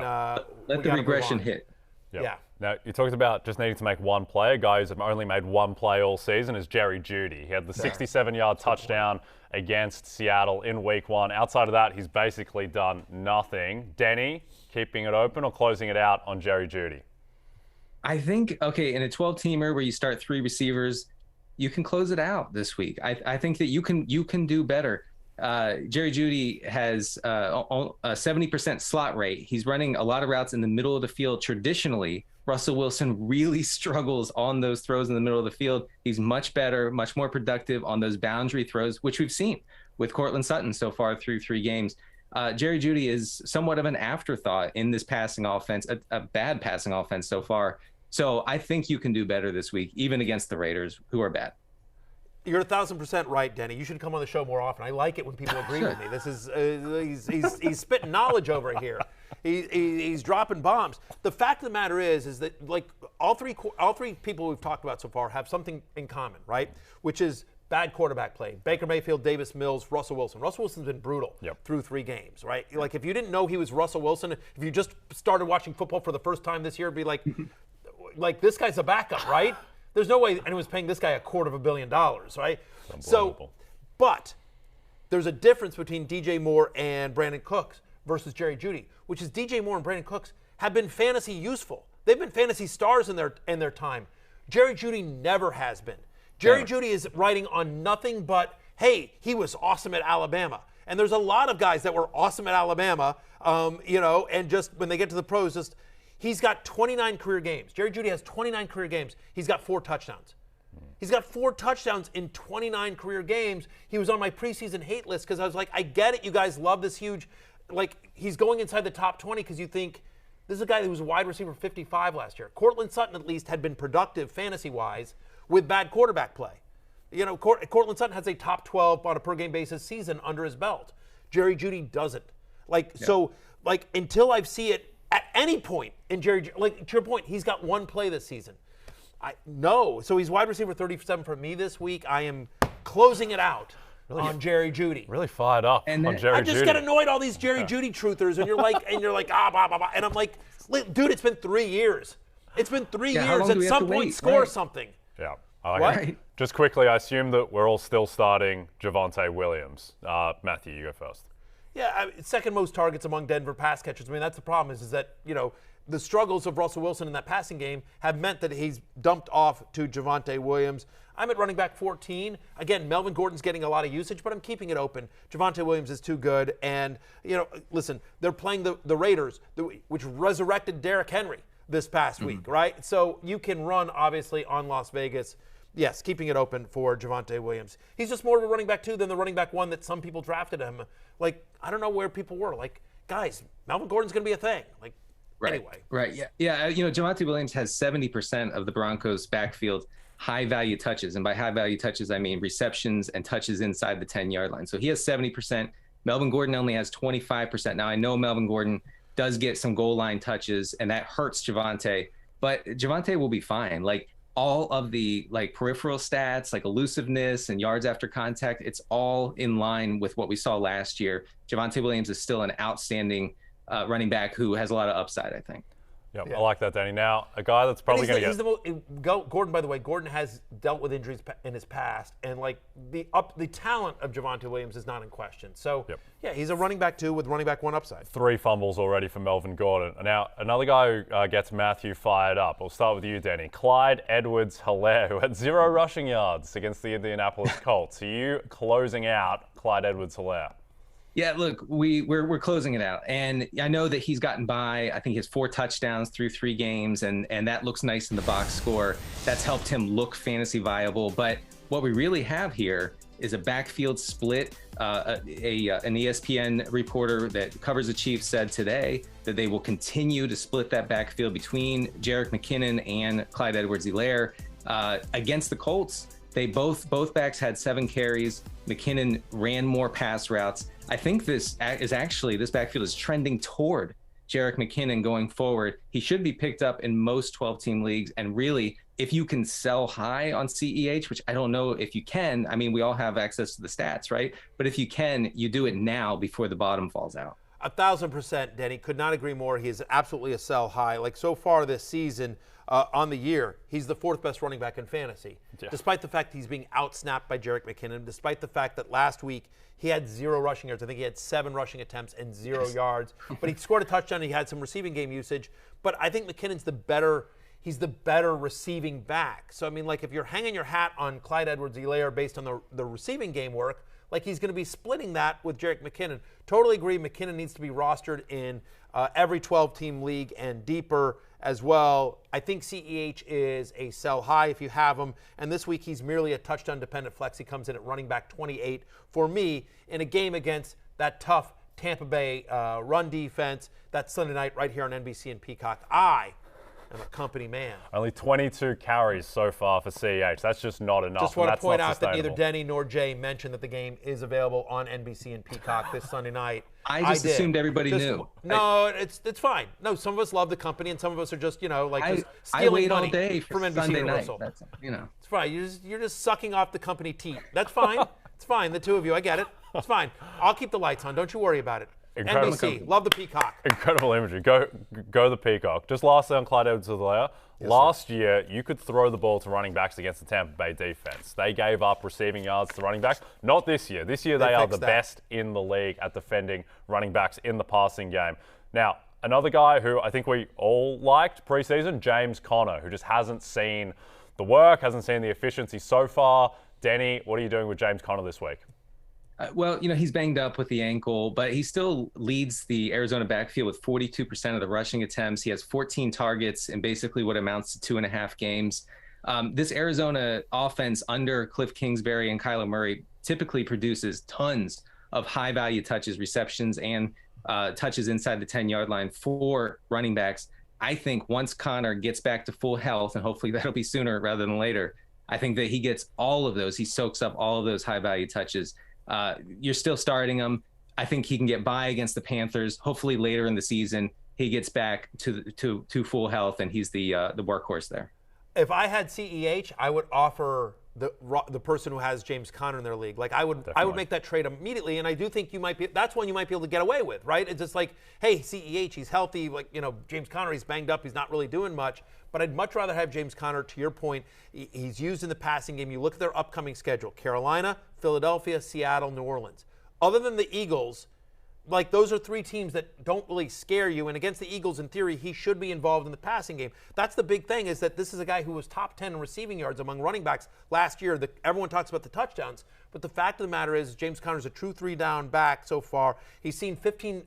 let the regression hit. Yep. Yeah. Now, you talked about just needing to make 1 play. A guy who's only made 1 play all season is Jerry Jeudy. He had the 67-yard touchdown against Seattle in week 1. Outside of that, he's basically done nothing. Denny, keeping it open or closing it out on Jerry Jeudy? I think, in a 12-teamer where you start 3 receivers, you can close it out this week. I think that you can do better. Jerry Jeudy has a 70% slot rate. He's running a lot of routes in the middle of the field. Traditionally, Russell Wilson really struggles on those throws in the middle of the field. He's much better, much more productive on those boundary throws, which we've seen with Cortland Sutton so far through 3 games. Jerry Jeudy is somewhat of an afterthought in this passing offense, a bad passing offense so far. So I think you can do better this week, even against the Raiders, who are bad. You're 1,000% right, Denny. You should come on the show more often. I like it when people agree with me. This is he's spitting knowledge over here. He's dropping bombs. The fact of the matter is that like all three people we've talked about so far have something in common, right? Which is bad quarterback play. Baker Mayfield, Davis Mills, Russell Wilson. Russell Wilson's been brutal through 3 games, right? Like if you didn't know he was Russell Wilson, if you just started watching football for the first time this year, it'd be like this guy's a backup, right? There's no way anyone's paying this guy $250 million, right? So, but there's a difference between DJ Moore and Brandin Cooks versus Jerry Jeudy, which is DJ Moore and Brandin Cooks have been fantasy useful. They've been fantasy stars in their time. Jerry Jeudy never has been. Jerry Jeudy is writing on nothing but, hey, he was awesome at Alabama. And there's a lot of guys that were awesome at Alabama, and just when they get to the pros, he's got 29 career games. Jerry Jeudy has 29 career games. He's got 4 touchdowns. He's got 4 touchdowns in 29 career games. He was on my preseason hate list because I was like, I get it. You guys love this huge, he's going inside the top 20 because you think this is a guy who was a wide receiver 55 last year. Cortland Sutton at least had been productive fantasy-wise with bad quarterback play. Cortland Sutton has a top 12 on a per game basis season under his belt. Jerry Jeudy doesn't. So until I see it at any point in Jerry, to your point, he's got 1 play this season. So he's wide receiver 37 for me this week. I am closing it out on Jerry Jeudy. Really fired up on Jerry Jeudy. I just get annoyed all these Jerry Jeudy truthers, and you're like, blah, blah, blah. And I'm like, dude, it's been 3 years. It's been 3 years. At some point, score something. Yeah. Right. Just quickly, I assume that we're all still starting Javonte Williams. Matthew, you go first. Yeah, second most targets among Denver pass catchers. I mean, that's the problem is that, the struggles of Russell Wilson in that passing game have meant that he's dumped off to Javonte Williams. I'm at running back 14. Again, Melvin Gordon's getting a lot of usage, but I'm keeping it open. Javonte Williams is too good. And, listen, they're playing the Raiders, which resurrected Derrick Henry this past week, right? So you can run, obviously, on Las Vegas. Yes, keeping it open for Javonte Williams. He's just more of a running back 2 than the running back 1 that some people drafted him. Like, I don't know where people were. Like, guys, Melvin Gordon's going to be a thing. Like, anyway. Right. Yeah. Javonte Williams has 70% of the Broncos' backfield high-value touches. And by high-value touches, I mean receptions and touches inside the 10-yard line. So he has 70%. Melvin Gordon only has 25%. Now, I know Melvin Gordon does get some goal line touches, and that hurts Javonte. But Javonte will be fine. Like, all of the peripheral stats, like elusiveness and yards after contact, it's all in line with what we saw last year. Javonte Williams is still an outstanding running back who has a lot of upside, I think. Yep, I like that, Danny. Now, a guy that's probably going to get... Gordon, by the way, Gordon has dealt with injuries in his past, and the talent of Javonte Williams is not in question. So, yeah, he's a running back 2 with running back 1 upside. 3 fumbles already for Melvin Gordon. Now, another guy who gets Matthew fired up. We'll start with you, Danny. Clyde Edwards-Helaire, who had 0 rushing yards against the Indianapolis Colts. Are you closing out Clyde Edwards-Helaire? Yeah, look, we're closing it out. And I know that he's gotten by, I think he has 4 touchdowns through 3 games, and that looks nice in the box score. That's helped him look fantasy viable. But what we really have here is a backfield split. An ESPN reporter that covers the Chiefs said today that they will continue to split that backfield between Jerick McKinnon and Clyde Edwards-Helaire. Against the Colts, they both backs had 7 carries. McKinnon ran more pass routes. I think this backfield is trending toward Jerick McKinnon going forward. He should be picked up in most 12-team leagues. And really, if you can sell high on CEH, which I don't know if you can, I mean, we all have access to the stats, right? But if you can, you do it now before the bottom falls out. 1,000%, Denny. Could not agree more. He is absolutely a sell high. Like, so far this season, on the year, he's the 4th best running back in fantasy. Yeah. Despite the fact he's being outsnapped by Jerick McKinnon, despite the fact that last week he had 0 rushing yards. I think he had 7 rushing attempts and 0 yards. But he scored a touchdown. He had some receiving game usage. But I think McKinnon's the better receiving back. So, I mean, like, if you're hanging your hat on Clyde Edwards-Helaire based on the receiving game work, like, he's going to be splitting that with Jerick McKinnon. Totally agree. McKinnon needs to be rostered in every 12-team league and deeper as well. I think CEH is a sell high if you have him. And this week he's merely a touchdown-dependent flex. He comes in at running back 28 for me in a game against that tough Tampa Bay run defense. That's Sunday night right here on NBC and Peacock. I am a company man. Only 22 carries so far for CEH. That's just not enough. Just want to point out that neither Denny nor Jay mentioned that the game is available on NBC and Peacock this Sunday night. I just assumed everybody knew. No, it's fine. No, some of us love the company, and some of us are just, just stealing I wait money all day from NBC Sunday Universal. Night. It's fine. You're just sucking off the company teat. That's fine. It's fine. The 2 of you, I get it. It's fine. I'll keep the lights on. Don't you worry about it. Incredible. NBC, love the Peacock. Incredible imagery. Go the Peacock. Just lastly on Clyde Edwards-Helaire. Last year, you could throw the ball to running backs against the Tampa Bay defense. They gave up receiving yards to running backs. Not this year. This year, they are the best in the league at defending running backs in the passing game. Now, another guy who I think we all liked preseason, James Conner, who just hasn't seen the work, hasn't seen the efficiency so far. Denny, what are you doing with James Conner this week? Well, he's banged up with the ankle, but he still leads the Arizona backfield with 42% of the rushing attempts. He has 14 targets in basically what amounts to 2.5 games. This Arizona offense under Cliff Kingsbury and Kyler Murray typically produces tons of high-value touches, receptions, and touches inside the 10-yard line for running backs. I think once Conner gets back to full health, and hopefully that'll be sooner rather than later, I think that he gets all of those. He soaks up all of those high-value touches. You're still starting him. I think he can get by against the Panthers. Hopefully later in the season, he gets back to full health, and he's the workhorse there. If I had CEH, I would offer the person who has James Conner in their league. Like, I would make that trade immediately, and I do think that's one you might be able to get away with, right? It's just like, hey, CEH, he's healthy. Like, James Conner, he's banged up. He's not really doing much. But I'd much rather have James Conner. To your point, he's used in the passing game. You look at their upcoming schedule: Carolina, Philadelphia, Seattle, New Orleans. Other than the Eagles, like, those are three teams that don't really scare you. And against the Eagles, in theory, he should be involved in the passing game. That's the big thing, is that this is a guy who was top 10 in receiving yards among running backs last year. Everyone talks about the touchdowns, but the fact of the matter is James Conner's a true three-down back so far. He's seen 15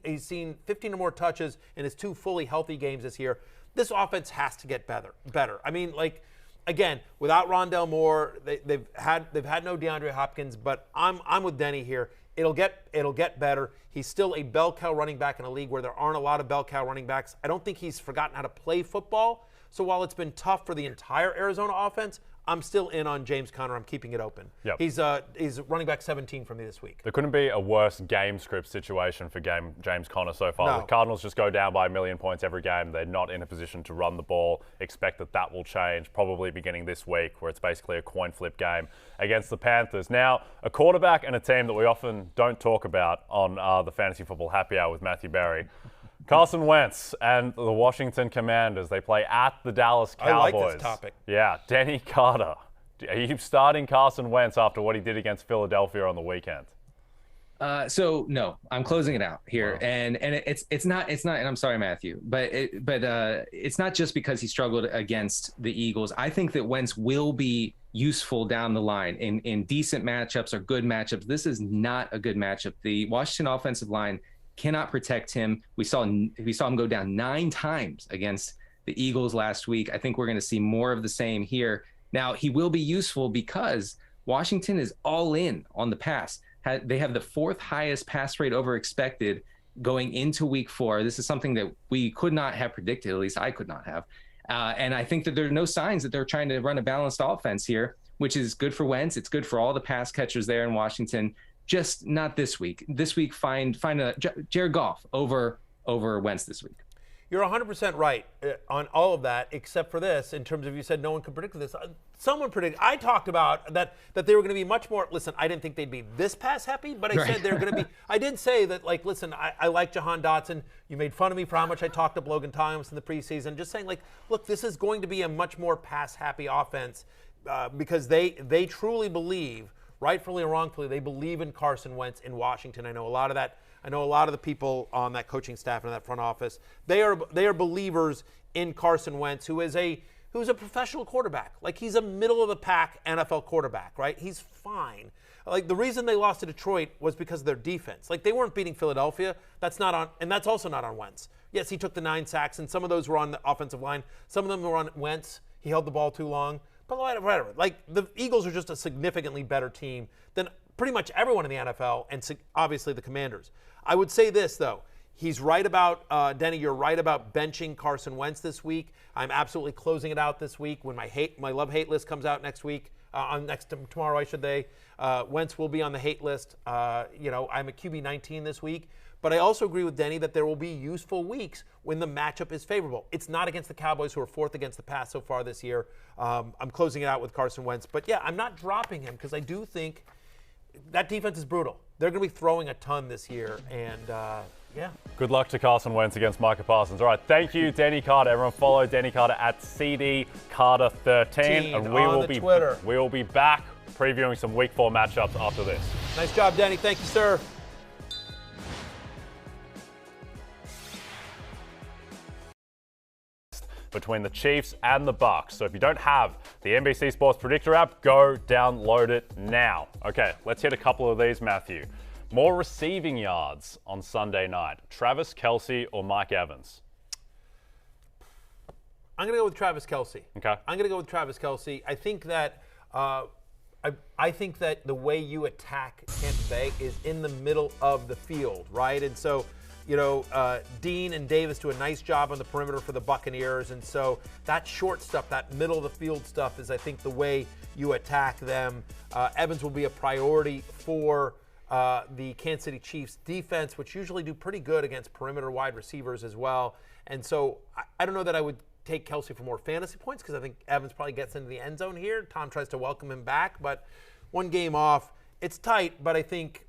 or more touches in his 2 fully healthy games this year. This offense has to get better. I mean, like, again, without Rondale Moore, they've had no DeAndre Hopkins, but I'm with Denny here. It'll get better. He's still a bell cow running back in a league where there aren't a lot of bell cow running backs. I don't think he's forgotten how to play football. So while it's been tough for the entire Arizona offense, I'm still in on James Conner. I'm keeping it open. Yep. He's running back 17 for me this week. There couldn't be a worse game script situation for James Conner so far. No. The Cardinals just go down by 1 million points every game. They're not in a position to run the ball. Expect that will change probably beginning this week, where it's basically a coin flip game against the Panthers. Now, a quarterback and a team that we often don't talk about on the Fantasy Football Happy Hour with Matthew Berry. Carson Wentz and the Washington Commanders. They play at the Dallas Cowboys. I like this topic. Yeah, Denny Carter. Are you starting Carson Wentz after what he did against Philadelphia on the weekend? So no, I'm closing it out here, wow. and it's not. And I'm sorry, Matthew, but it's not just because he struggled against the Eagles. I think that Wentz will be useful down the line in decent matchups or good matchups. This is not a good matchup. The Washington offensive line cannot protect him. We saw him go down 9 times against the Eagles last week. I think we're going to see more of the same here. Now, he will be useful because Washington is all in on the pass. They have the 4th highest pass rate over expected going into week 4. This is something that we could not have predicted, at least I could not have. And I think that there are no signs that they're trying to run a balanced offense here, which is good for Wentz. It's good for all the pass catchers there in Washington. Just not this week. This week, find a Jared Goff over Wentz this week. You're 100% right on all of that, except for this, in terms of, you said no one could predict this. Someone predicted. I talked about that they were going to be much more. Listen, I didn't think they'd be this pass happy, but I said they're going to be. I did say that, like, listen, I like Jahan Dotson. You made fun of me for how much I talked to Logan Thomas in the preseason. Just saying, like, look, this is going to be a much more pass happy offense because they truly believe, rightfully or wrongfully, they believe in Carson Wentz in Washington. I know a lot of that. I know a lot of the people on that coaching staff and that front office. They are believers in Carson Wentz, who's a professional quarterback. Like, he's a middle of the pack NFL quarterback, right? He's fine. Like, the reason they lost to Detroit was because of their defense. Like, they weren't beating Philadelphia. That's also not on Wentz. Yes, he took the 9 sacks, and some of those were on the offensive line. Some of them were on Wentz. He held the ball too long. But whatever. Like, the Eagles are just a significantly better team than pretty much everyone in the NFL, and obviously the Commanders. I would say this, though. He's right about, Denny, you're right about benching Carson Wentz this week. I'm absolutely closing it out this week when my love-hate list comes out next week. Tomorrow, I should say. Wentz will be on the hate list. I'm at QB 19 this week. But I also agree with Denny that there will be useful weeks when the matchup is favorable. It's not against the Cowboys, who are 4th against the pass so far this year. I'm closing it out with Carson Wentz. But, yeah, I'm not dropping him because I do think that defense is brutal. They're going to be throwing a ton this year, and yeah. Good luck to Carson Wentz against Micah Parsons. All right, thank you, Denny Carter. Everyone follow Denny Carter at CDCarter13, and we will be back previewing some Week 4 matchups after this. Nice job, Denny. Thank you, sir. Between the Chiefs and the Bucs. So if you don't have the NBC Sports Predictor app, go download it now. Okay, let's hit a couple of these, Matthew. More receiving yards on Sunday night, Travis Kelce or Mike Evans? I'm going to go with Travis Kelce. Okay. I'm going to go with Travis Kelce. I think that I think that the way you attack Tampa Bay is in the middle of the field, right? And so, Dean and Davis do a nice job on the perimeter for the Buccaneers. And so that short stuff, that middle of the field stuff is, I think, the way you attack them. Evans will be a priority for the Kansas City Chiefs defense, which usually do pretty good against perimeter wide receivers as well. And so I don't know that I would take Kelce for more fantasy points because I think Evans probably gets into the end zone here. Tom tries to welcome him back, but one game off. It's tight, but I think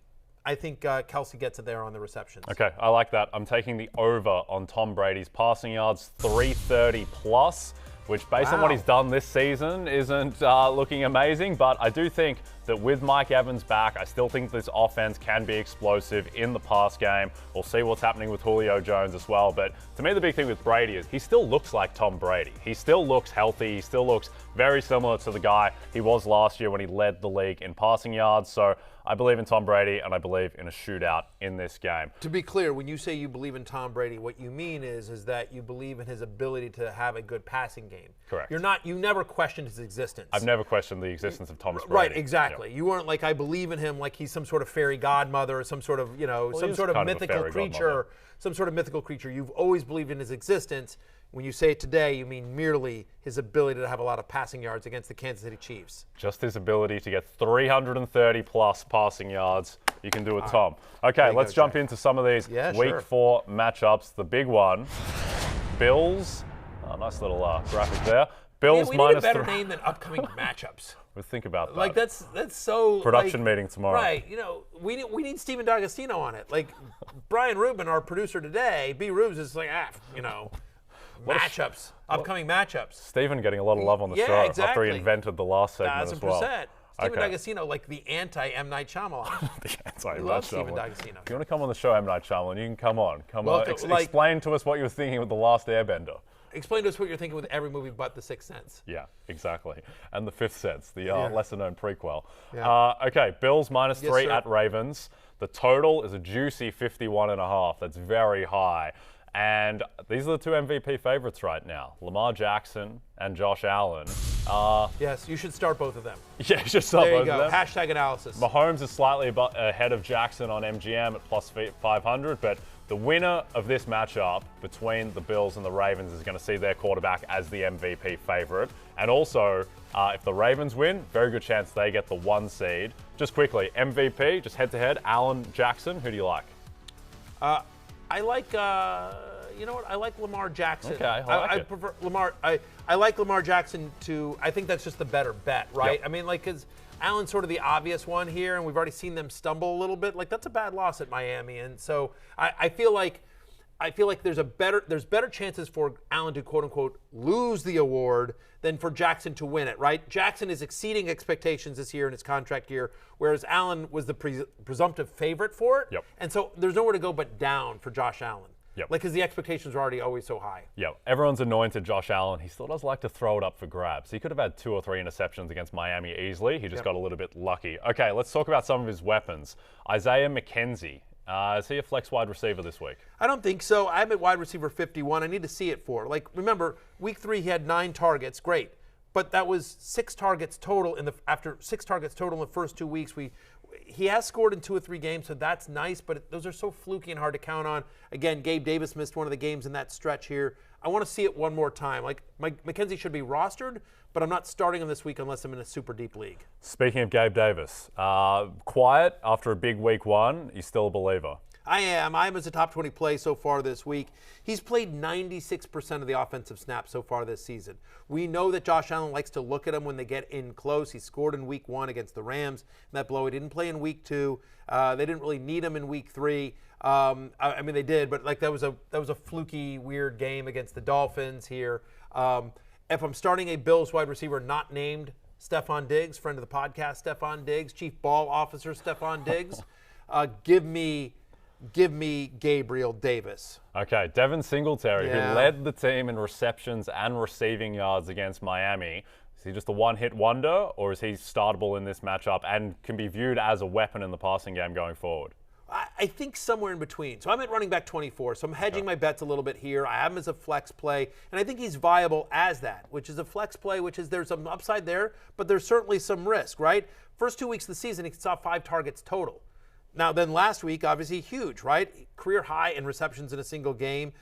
Kelce gets it there on the receptions. Okay, I like that. I'm taking the over on Tom Brady's passing yards, 330 plus, which based on what he's done this season isn't looking amazing, but I do think that with Mike Evans back, I still think this offense can be explosive in the pass game. We'll see what's happening with Julio Jones as well. But to me, the big thing with Brady is he still looks like Tom Brady. He still looks healthy. He still looks very similar to the guy he was last year when he led the league in passing yards. So I believe in Tom Brady, and I believe in a shootout in this game. To be clear, when you say you believe in Tom Brady, what you mean is that you believe in his ability to have a good passing game. Correct. You never questioned his existence. I've never questioned the existence of Thomas Brady. Right, exactly. Yep. You weren't like, I believe in him like he's some sort of fairy godmother or some sort of, some sort of mythical creature. Some sort of mythical creature. You've always believed in his existence. When you say it today, you mean merely his ability to have a lot of passing yards against the Kansas City Chiefs. Just his ability to get 330 plus passing yards. You can do it, Tom. Okay, let's jump into some of these Week 4 matchups. The big one, Bills. Oh, nice little graphic there. Bills we minus need a better name than upcoming matchups. We'll think about that. Like that's so production meeting tomorrow. Right. We need Stephen D'Agostino on it. Like Brian Rubin, our producer today, B. Rubes is like matchups, upcoming matchups. Stephen getting a lot of love on the show after he invented the last segment as well. 1,000%. Stephen D'Agostino, like the anti-M. Night Shyamalan. The anti-M. Love Stephen D'Agostino. If you want to come on the show, M. Night Shyamalan, you can come on. Explain to us what you were thinking with The Last Airbender. Explain to us what you're thinking with every movie but The Sixth Sense. Yeah, exactly. And The Fifth Sense, the lesser-known prequel. Yeah. Okay, Bills -3 at Ravens. The total is a juicy 51.5. That's very high. And these are the two MVP favorites right now, Lamar Jackson and Josh Allen. Yes, you should start both of them. Yeah, you should start both of them. There you go. Hashtag analysis. Mahomes is slightly ahead of Jackson on MGM at plus 500, but the winner of this matchup between the Bills and the Ravens is going to see their quarterback as the MVP favorite. And also, if the Ravens win, very good chance they get the 1 seed. Just quickly, MVP, just head-to-head, Allen, Jackson, who do you like? I like, I like Lamar Jackson. Okay, I prefer Lamar. I like Lamar Jackson I think that's just the better bet, right? Yep. I mean, because Allen's sort of the obvious one here, and we've already seen them stumble a little bit. Like, that's a bad loss at Miami, and so I feel like there's better chances for Allen to quote unquote lose the award than for Jackson to win it, right? Jackson is exceeding expectations this year in his contract year, whereas Allen was the presumptive favorite for it. Yep. And so there's nowhere to go but down for Josh Allen. Yep. Like, because the expectations are already always so high. Yeah, everyone's anointed Josh Allen. He still does like to throw it up for grabs. He could have had 2 or 3 interceptions against Miami easily. He just got a little bit lucky. Okay, let's talk about some of his weapons. Isaiah McKenzie. Is he a flex wide receiver this week? I don't think so. I'm at wide receiver 51. I need to see it for. Like, remember, week 3 he had 9 targets. Great. But that was 6 targets total after 6 targets total in the first 2 weeks. He has scored in 2 or 3 games, so that's nice, but those are so fluky and hard to count on. Again, Gabe Davis missed one of the games in that stretch here. I want to see it one more time. Like, McKenzie should be rostered, but I'm not starting him this week unless I'm in a super deep league. Speaking of Gabe Davis, quiet after a big week 1. He's still a believer. I am. I'm as a top 20 play so far this week. He's played 96% of the offensive snaps so far this season. We know that Josh Allen likes to look at him when they get in close. He scored in week 1 against the Rams. That blow, he didn't play in week 2. They didn't really need him in week 3. I mean, they did, but like that was a fluky, weird game against the Dolphins here. If I'm starting a Bills wide receiver not named Stephon Diggs, friend of the podcast, Stephon Diggs, Chief Ball Officer Stephon Diggs, give me Gabriel Davis. Okay, Devin Singletary, who led the team in receptions and receiving yards against Miami. Is he just a one-hit wonder, or is he startable in this matchup and can be viewed as a weapon in the passing game going forward? I think somewhere in between. So I'm at running back 24, so I'm hedging my bets a little bit here. I have him as a flex play, and I think he's viable as that, which is a flex play, which is there's some upside there, but there's certainly some risk, right? First 2 weeks of the season, he saw 5 targets total. Now, then last week, obviously huge, right? Career high in receptions in a single game.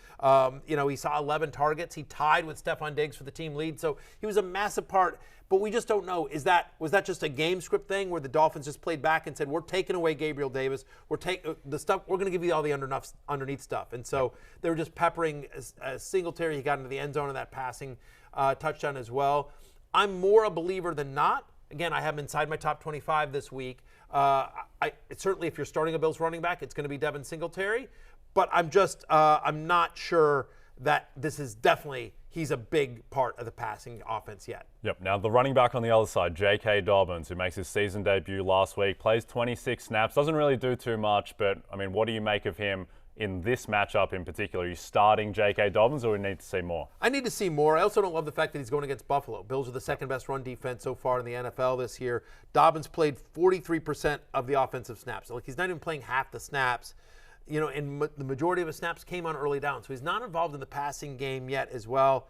He saw 11 targets. He tied with Stephon Diggs for the team lead. So he was a massive part. But we just don't know. Was that just a game script thing where the Dolphins just played back and said, we're taking away Gabriel Davis. We're going to give you all the underneath stuff. And so they were just peppering Singletary. He got into the end zone of that passing touchdown as well. I'm more a believer than not. Again, I have him inside my top 25 this week. Certainly, if you're starting a Bills running back, it's going to be Devin Singletary. But I'm not sure that this is definitely he's a big part of the passing offense yet. Yep. Now, the running back on the other side, J.K. Dobbins, who makes his season debut last week, plays 26 snaps, doesn't really do too much, but, I mean, what do you make of him in this matchup in particular? Are you starting J.K. Dobbins, or we need to see more? I need to see more. I also don't love the fact that he's going against Buffalo. Bills are the second best run defense so far in the NFL this year. Dobbins played 43% of the offensive snaps. So, like, he's not even playing half the snaps. You know, and the majority of his snaps came on early down. So he's not involved in the passing game yet as well.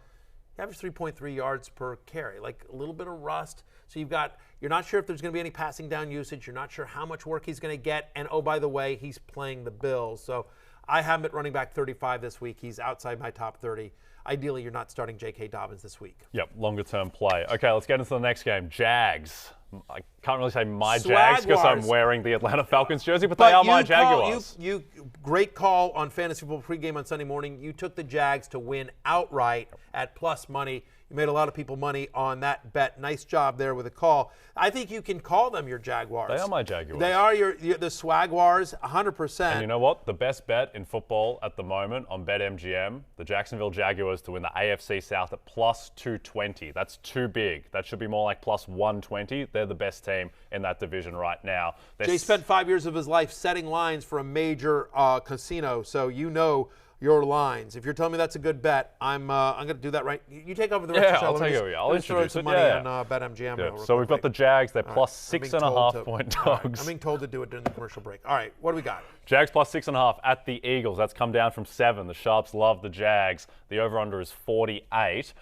He averaged 3.3 yards per carry, like a little bit of rust. So you're not sure if there's going to be any passing down usage. You're not sure how much work he's going to get. And, oh, by the way, he's playing the Bills. So I have him at running back 35 this week. He's outside my top 30. Ideally, you're not starting J.K. Dobbins this week. Yep, longer-term play. Okay, let's get into the next game. Jags. I can't really say my Jags because I'm wearing the Atlanta Falcons jersey, but they are my Jaguars. You great call on Fantasy Football pregame on Sunday morning. You took the Jags to win outright at plus money. You made a lot of people money on that bet. Nice job there with a call. I think you can call them your Jaguars. They are my Jaguars. They are the Swagwars, 100%. And you know what? The best bet in football at the moment on BetMGM, the Jacksonville Jaguars to win the AFC South at plus 220. That's too big. That should be more like plus 120. They're the best team in that division right now. Jay spent 5 years of his life setting lines for a major casino, so you know your lines. If you're telling me that's a good bet, I'm going to do that right. You take over the rest of the show. I'll take over. I'll introduce some it. money on BetMGM. Yeah. So we've got the Jags. They're plus 6.5 point dogs. Right. I'm being told to do it during the commercial break. All right, what do we got? Jags plus 6.5 at the Eagles. That's come down from 7. The Sharps love the Jags. The over-under is 48.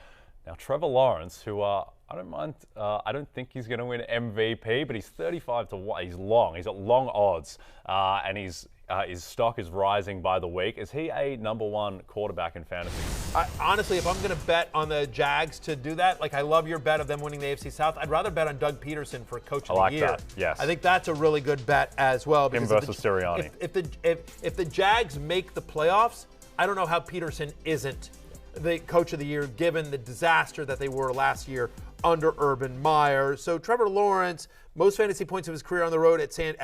Now, Trevor Lawrence, who I don't mind. I don't think he's going to win MVP, but he's 35 to 1. He's long. He's got long odds, and his stock is rising by the week. Is he a #1 quarterback in fantasy? Honestly, if I'm going to bet on the Jags to do that, like I love your bet of them winning the AFC South, I'd rather bet on Doug Peterson for Coach of the Year. That. Yes. I think that's a really good bet as well. Him versus Sirianni. If the Jags make the playoffs, I don't know how Peterson isn't the Coach of the Year, given the disaster that they were last year under Urban Meyer. So Trevor Lawrence, most fantasy points of his career on the road at San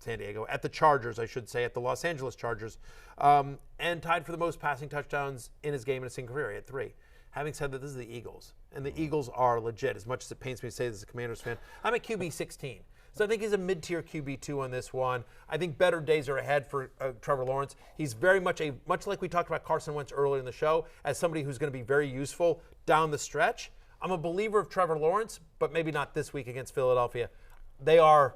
Diego, at the Chargers, I should say, at the Los Angeles Chargers, and tied for the most passing touchdowns in his game in a single career. He had 3. Having said that, this is the Eagles, and the Eagles are legit. As much as it pains me to say this as a Commanders fan, I'm at QB 16. So I think he's a mid-tier QB2 on this one. I think better days are ahead for Trevor Lawrence. He's very much like we talked about Carson Wentz earlier in the show, as somebody who's going to be very useful down the stretch. I'm a believer of Trevor Lawrence, but maybe not this week against Philadelphia. They're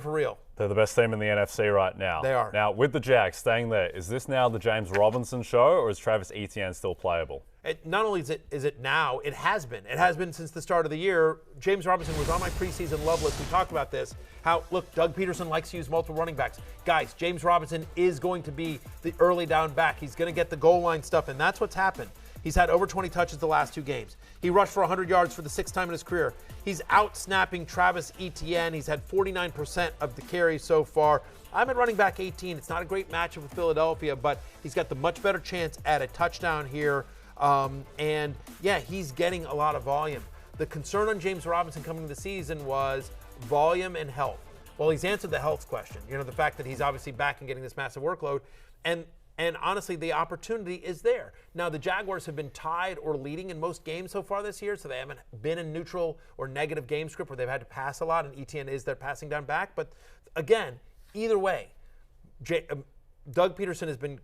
for real. They're the best team in the NFC right now. They are. Now, with the Jags staying there, is this now the James Robinson show, or is Travis Etienne still playable? Not only is it now, it has been. It has been since the start of the year. James Robinson was on my preseason love list. We talked about this. Look, Doug Peterson likes to use multiple running backs. Guys, James Robinson is going to be the early down back. He's going to get the goal line stuff, and that's what's happened. He's had over 20 touches the last 2 games. He rushed for 100 yards for the 6th time in his career. He's out-snapping Travis Etienne. He's had 49% of the carries so far. I'm at running back 18. It's not a great matchup with Philadelphia, but he's got the much better chance at a touchdown here. And, yeah, he's getting a lot of volume. The concern on James Robinson coming into the season was volume and health. Well, he's answered the health question. You know, the fact that he's obviously back and getting this massive workload. And honestly, the opportunity is there. Now, the Jaguars have been tied or leading in most games so far this year, so they haven't been in neutral or negative game script where they've had to pass a lot, and Etienne is their passing down back. But again, either way, Doug Peterson has been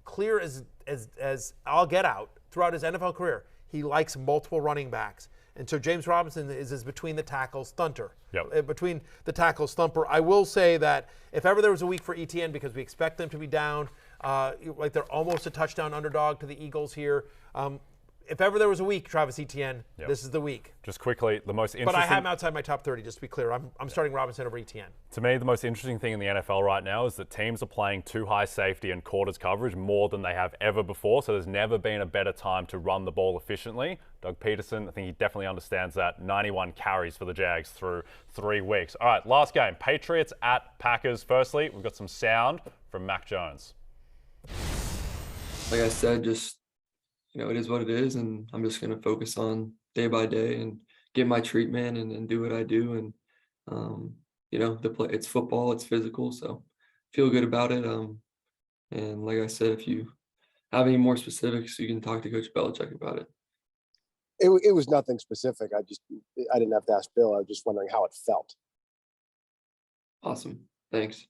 clear as I'll get out throughout his NFL career. He likes multiple running backs. And so James Robinson is between the tackles thumper. Yep. Between the tackles thumper. I will say that if ever there was a week for Etienne, because we expect them to be down, like they're almost a touchdown underdog to the Eagles here. If ever there was a week, Travis Etienne, this is the week. Just quickly, the most interesting... But I have him outside my top 30, just to be clear. I'm starting Robinson over Etienne. To me, the most interesting thing in the NFL right now is that teams are playing too high safety and quarters coverage more than they have ever before, so there's never been a better time to run the ball efficiently. Doug Peterson, I think he definitely understands that. 91 carries for the Jags through 3 weeks. All right, last game. Patriots at Packers. Firstly, we've got some sound from Mac Jones. Like I said, just, it is what it is, and I'm just going to focus on day by day and get my treatment and do what I do. And, it's football, it's physical, so feel good about it. And like I said, if you have any more specifics, you can talk to Coach Belichick about it. It was nothing specific. I didn't have to ask Bill. I was just wondering how it felt. Awesome. Thanks.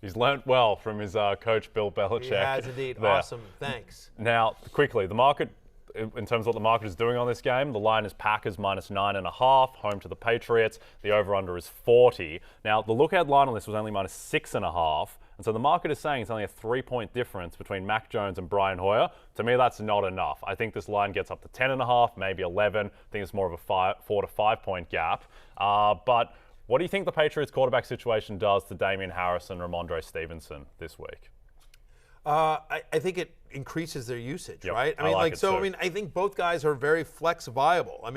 He's learnt well from his coach, Bill Belichick. He has indeed. There. Awesome. Thanks. Now, quickly, the market, in terms of what the market is doing on this game, the line is Packers -9.5, home to the Patriots. The over-under is 40. Now, the lookout line on this was only -6.5. And so the market is saying it's only a 3-point difference between Mac Jones and Brian Hoyer. To me, that's not enough. I think this line gets up to 10.5, maybe 11. I think it's more of a 4 to 5 point gap. But what do you think the Patriots quarterback situation does to Damian Harris and Ramondre Stevenson this week? I think it increases their usage, Yep, right? I think both guys are very flex viable.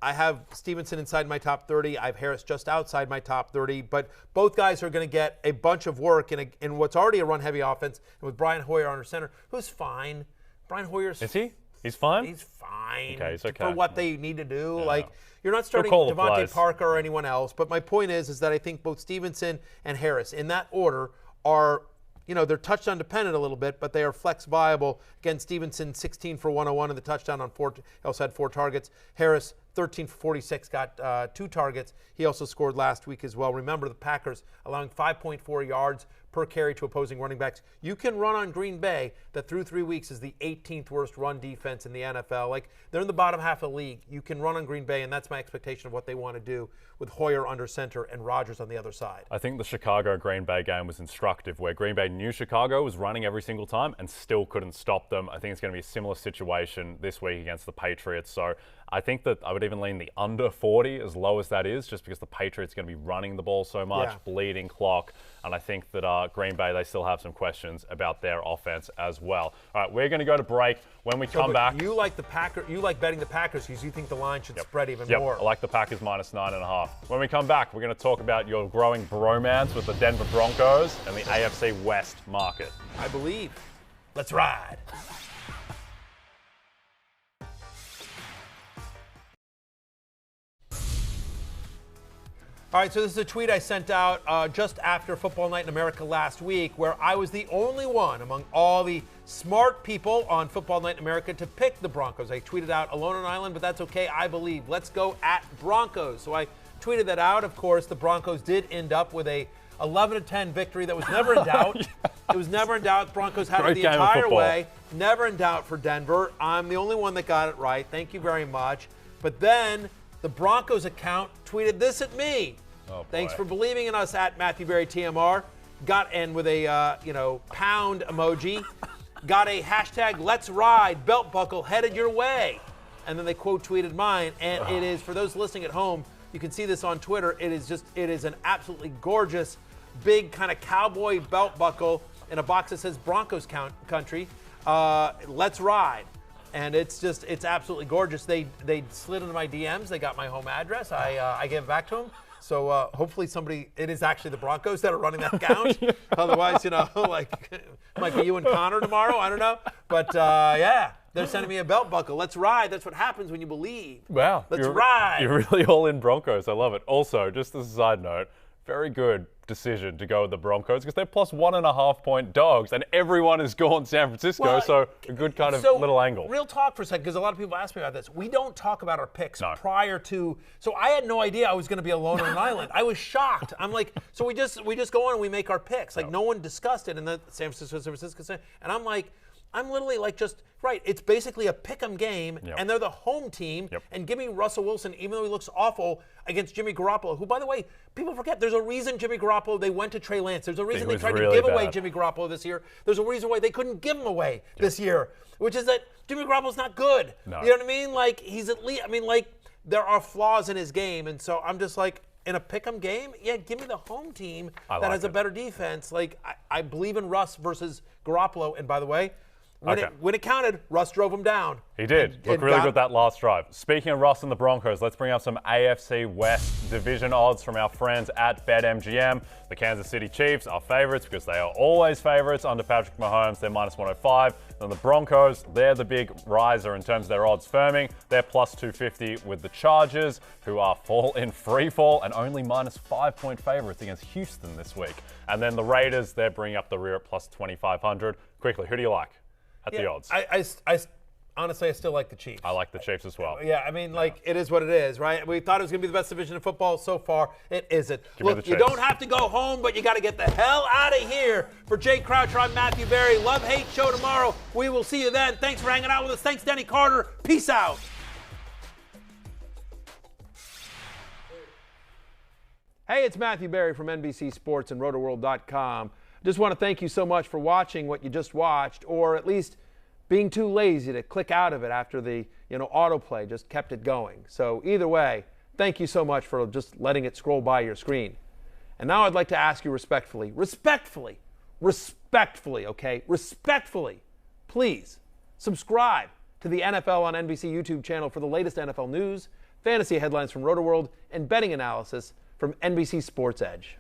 I have Stevenson inside my top 30. I have Harris just outside my top 30. But both guys are going to get a bunch of work in what's already a run-heavy offense. And with Brian Hoyer under center, who's fine. Brian Hoyer's... Is he? He's fine? He's fine. Okay, he's okay. For what they need to do. Yeah. You're not starting He'll call the Devontae plays. Parker or anyone else. But my point is that I think both Stevenson and Harris, in that order, are... they're touchdown dependent a little bit, but they are flex viable. Again, Stevenson, 16 for 101 in the touchdown on 4. He also had 4 targets. Harris, 13 for 46, got 2 targets. He also scored last week as well. Remember, the Packers allowing 5.4 yards per carry to opposing running backs. You can run on Green Bay, that through 3 weeks is the 18th worst run defense in the NFL. They're in the bottom half of the league. You can run on Green Bay, and that's my expectation of what they want to do with Hoyer under center and Rodgers on the other side. I think the Chicago-Green Bay game was instructive, where Green Bay knew Chicago was running every single time and still couldn't stop them. I think it's going to be a similar situation this week against the Patriots. So I think that I would even lean the under 40, as low as that is, just because the Patriots are going to be running the ball so much, bleeding clock. And I think that Green Bay, they still have some questions about their offense as well. All right, we're going to go to break. When we come back... You like betting the Packers because you think the line should spread even more. I like the Packers -9.5. When we come back, we're going to talk about your growing bromance with the Denver Broncos and the AFC West market. I believe. Let's ride. All right, so this is a tweet I sent out just after Football Night in America last week, where I was the only one among all the smart people on Football Night in America to pick the Broncos. I tweeted out, alone on an island, but that's okay, I believe. Let's go at Broncos. So I tweeted that out. Of course, the Broncos did end up with a 11-10 victory that was never in doubt. It was never in doubt. Broncos had it the entire way. Never in doubt for Denver. I'm the only one that got it right. Thank you very much. But then the Broncos account tweeted this at me. Oh, thanks for believing in us at Matthew Berry TMR. Got in with a pound emoji. Got a hashtag Let's Ride belt buckle headed your way. And then they quote tweeted mine. And it is, for those listening at home, you can see this on Twitter. It is an absolutely gorgeous, big kind of cowboy belt buckle in a box that says Broncos country. Let's Ride. And it's absolutely gorgeous. They slid into my DMs. They got my home address. I gave it back to them. So hopefully it is actually the Broncos that are running that account. Otherwise, might be you and Connor tomorrow. I don't know. But they're sending me a belt buckle. Let's ride. That's what happens when you believe. Wow. Let's ride. You're really all in Broncos. I love it. Also, just as a side note, very good decision to go with the Broncos because they're plus 1.5 point dogs and everyone has gone San Francisco, so a good kind of little angle. Real talk for a second, because a lot of people ask me about this. We don't talk about our picks prior to, so I had no idea I was going to be alone on an island. I was shocked. I'm like, so we just go on and we make our picks. Like no one discussed it in the San Francisco, and I'm like, I'm literally like it's basically a pick'em game, and they're the home team, and give me Russell Wilson, even though he looks awful, against Jimmy Garoppolo, who, by the way, people forget, there's a reason Jimmy Garoppolo, they went to Trey Lance. There's a reason they tried to give away Jimmy Garoppolo this year. There's a reason why they couldn't give him away this year, which is that Jimmy Garoppolo's not good. No. You know what I mean? Like, he's at least, there are flaws in his game, and so I'm just like, in a pick'em game, give me the home team that has a better defense. Like, I believe in Russ versus Garoppolo, and by the way, when it counted, Russ drove him down. He did. Looked really good that last drive. Speaking of Russ and the Broncos, let's bring up some AFC West division odds from our friends at BetMGM. The Kansas City Chiefs are favorites because they are always favorites under Patrick Mahomes. They're minus 105. Then the Broncos, they're the big riser in terms of their odds firming. They're plus 250 with the Chargers, who are in free fall and only minus 5 point favorites against Houston this week. And then the Raiders, they're bringing up the rear at plus 2,500. Quickly, who do you like? at the odds. Honestly, I still like the Chiefs. I like the Chiefs as well. Yeah, I mean, it is what it is, right? We thought it was going to be the best division in football so far. It isn't. Look, you don't have to go home, but you got to get the hell out of here. For Jay Croucher, I'm Matthew Berry. Love Hate Show tomorrow. We will see you then. Thanks for hanging out with us. Thanks, Denny Carter. Peace out. Hey, it's Matthew Berry from NBC Sports and RotoWorld.com. Just want to thank you so much for watching what you just watched, or at least being too lazy to click out of it after the autoplay just kept it going. So either way, thank you so much for just letting it scroll by your screen. And now I'd like to ask you respectfully, okay? Respectfully, please subscribe to the NFL on NBC YouTube channel for the latest NFL news, fantasy headlines from RotoWorld, and betting analysis from NBC Sports Edge.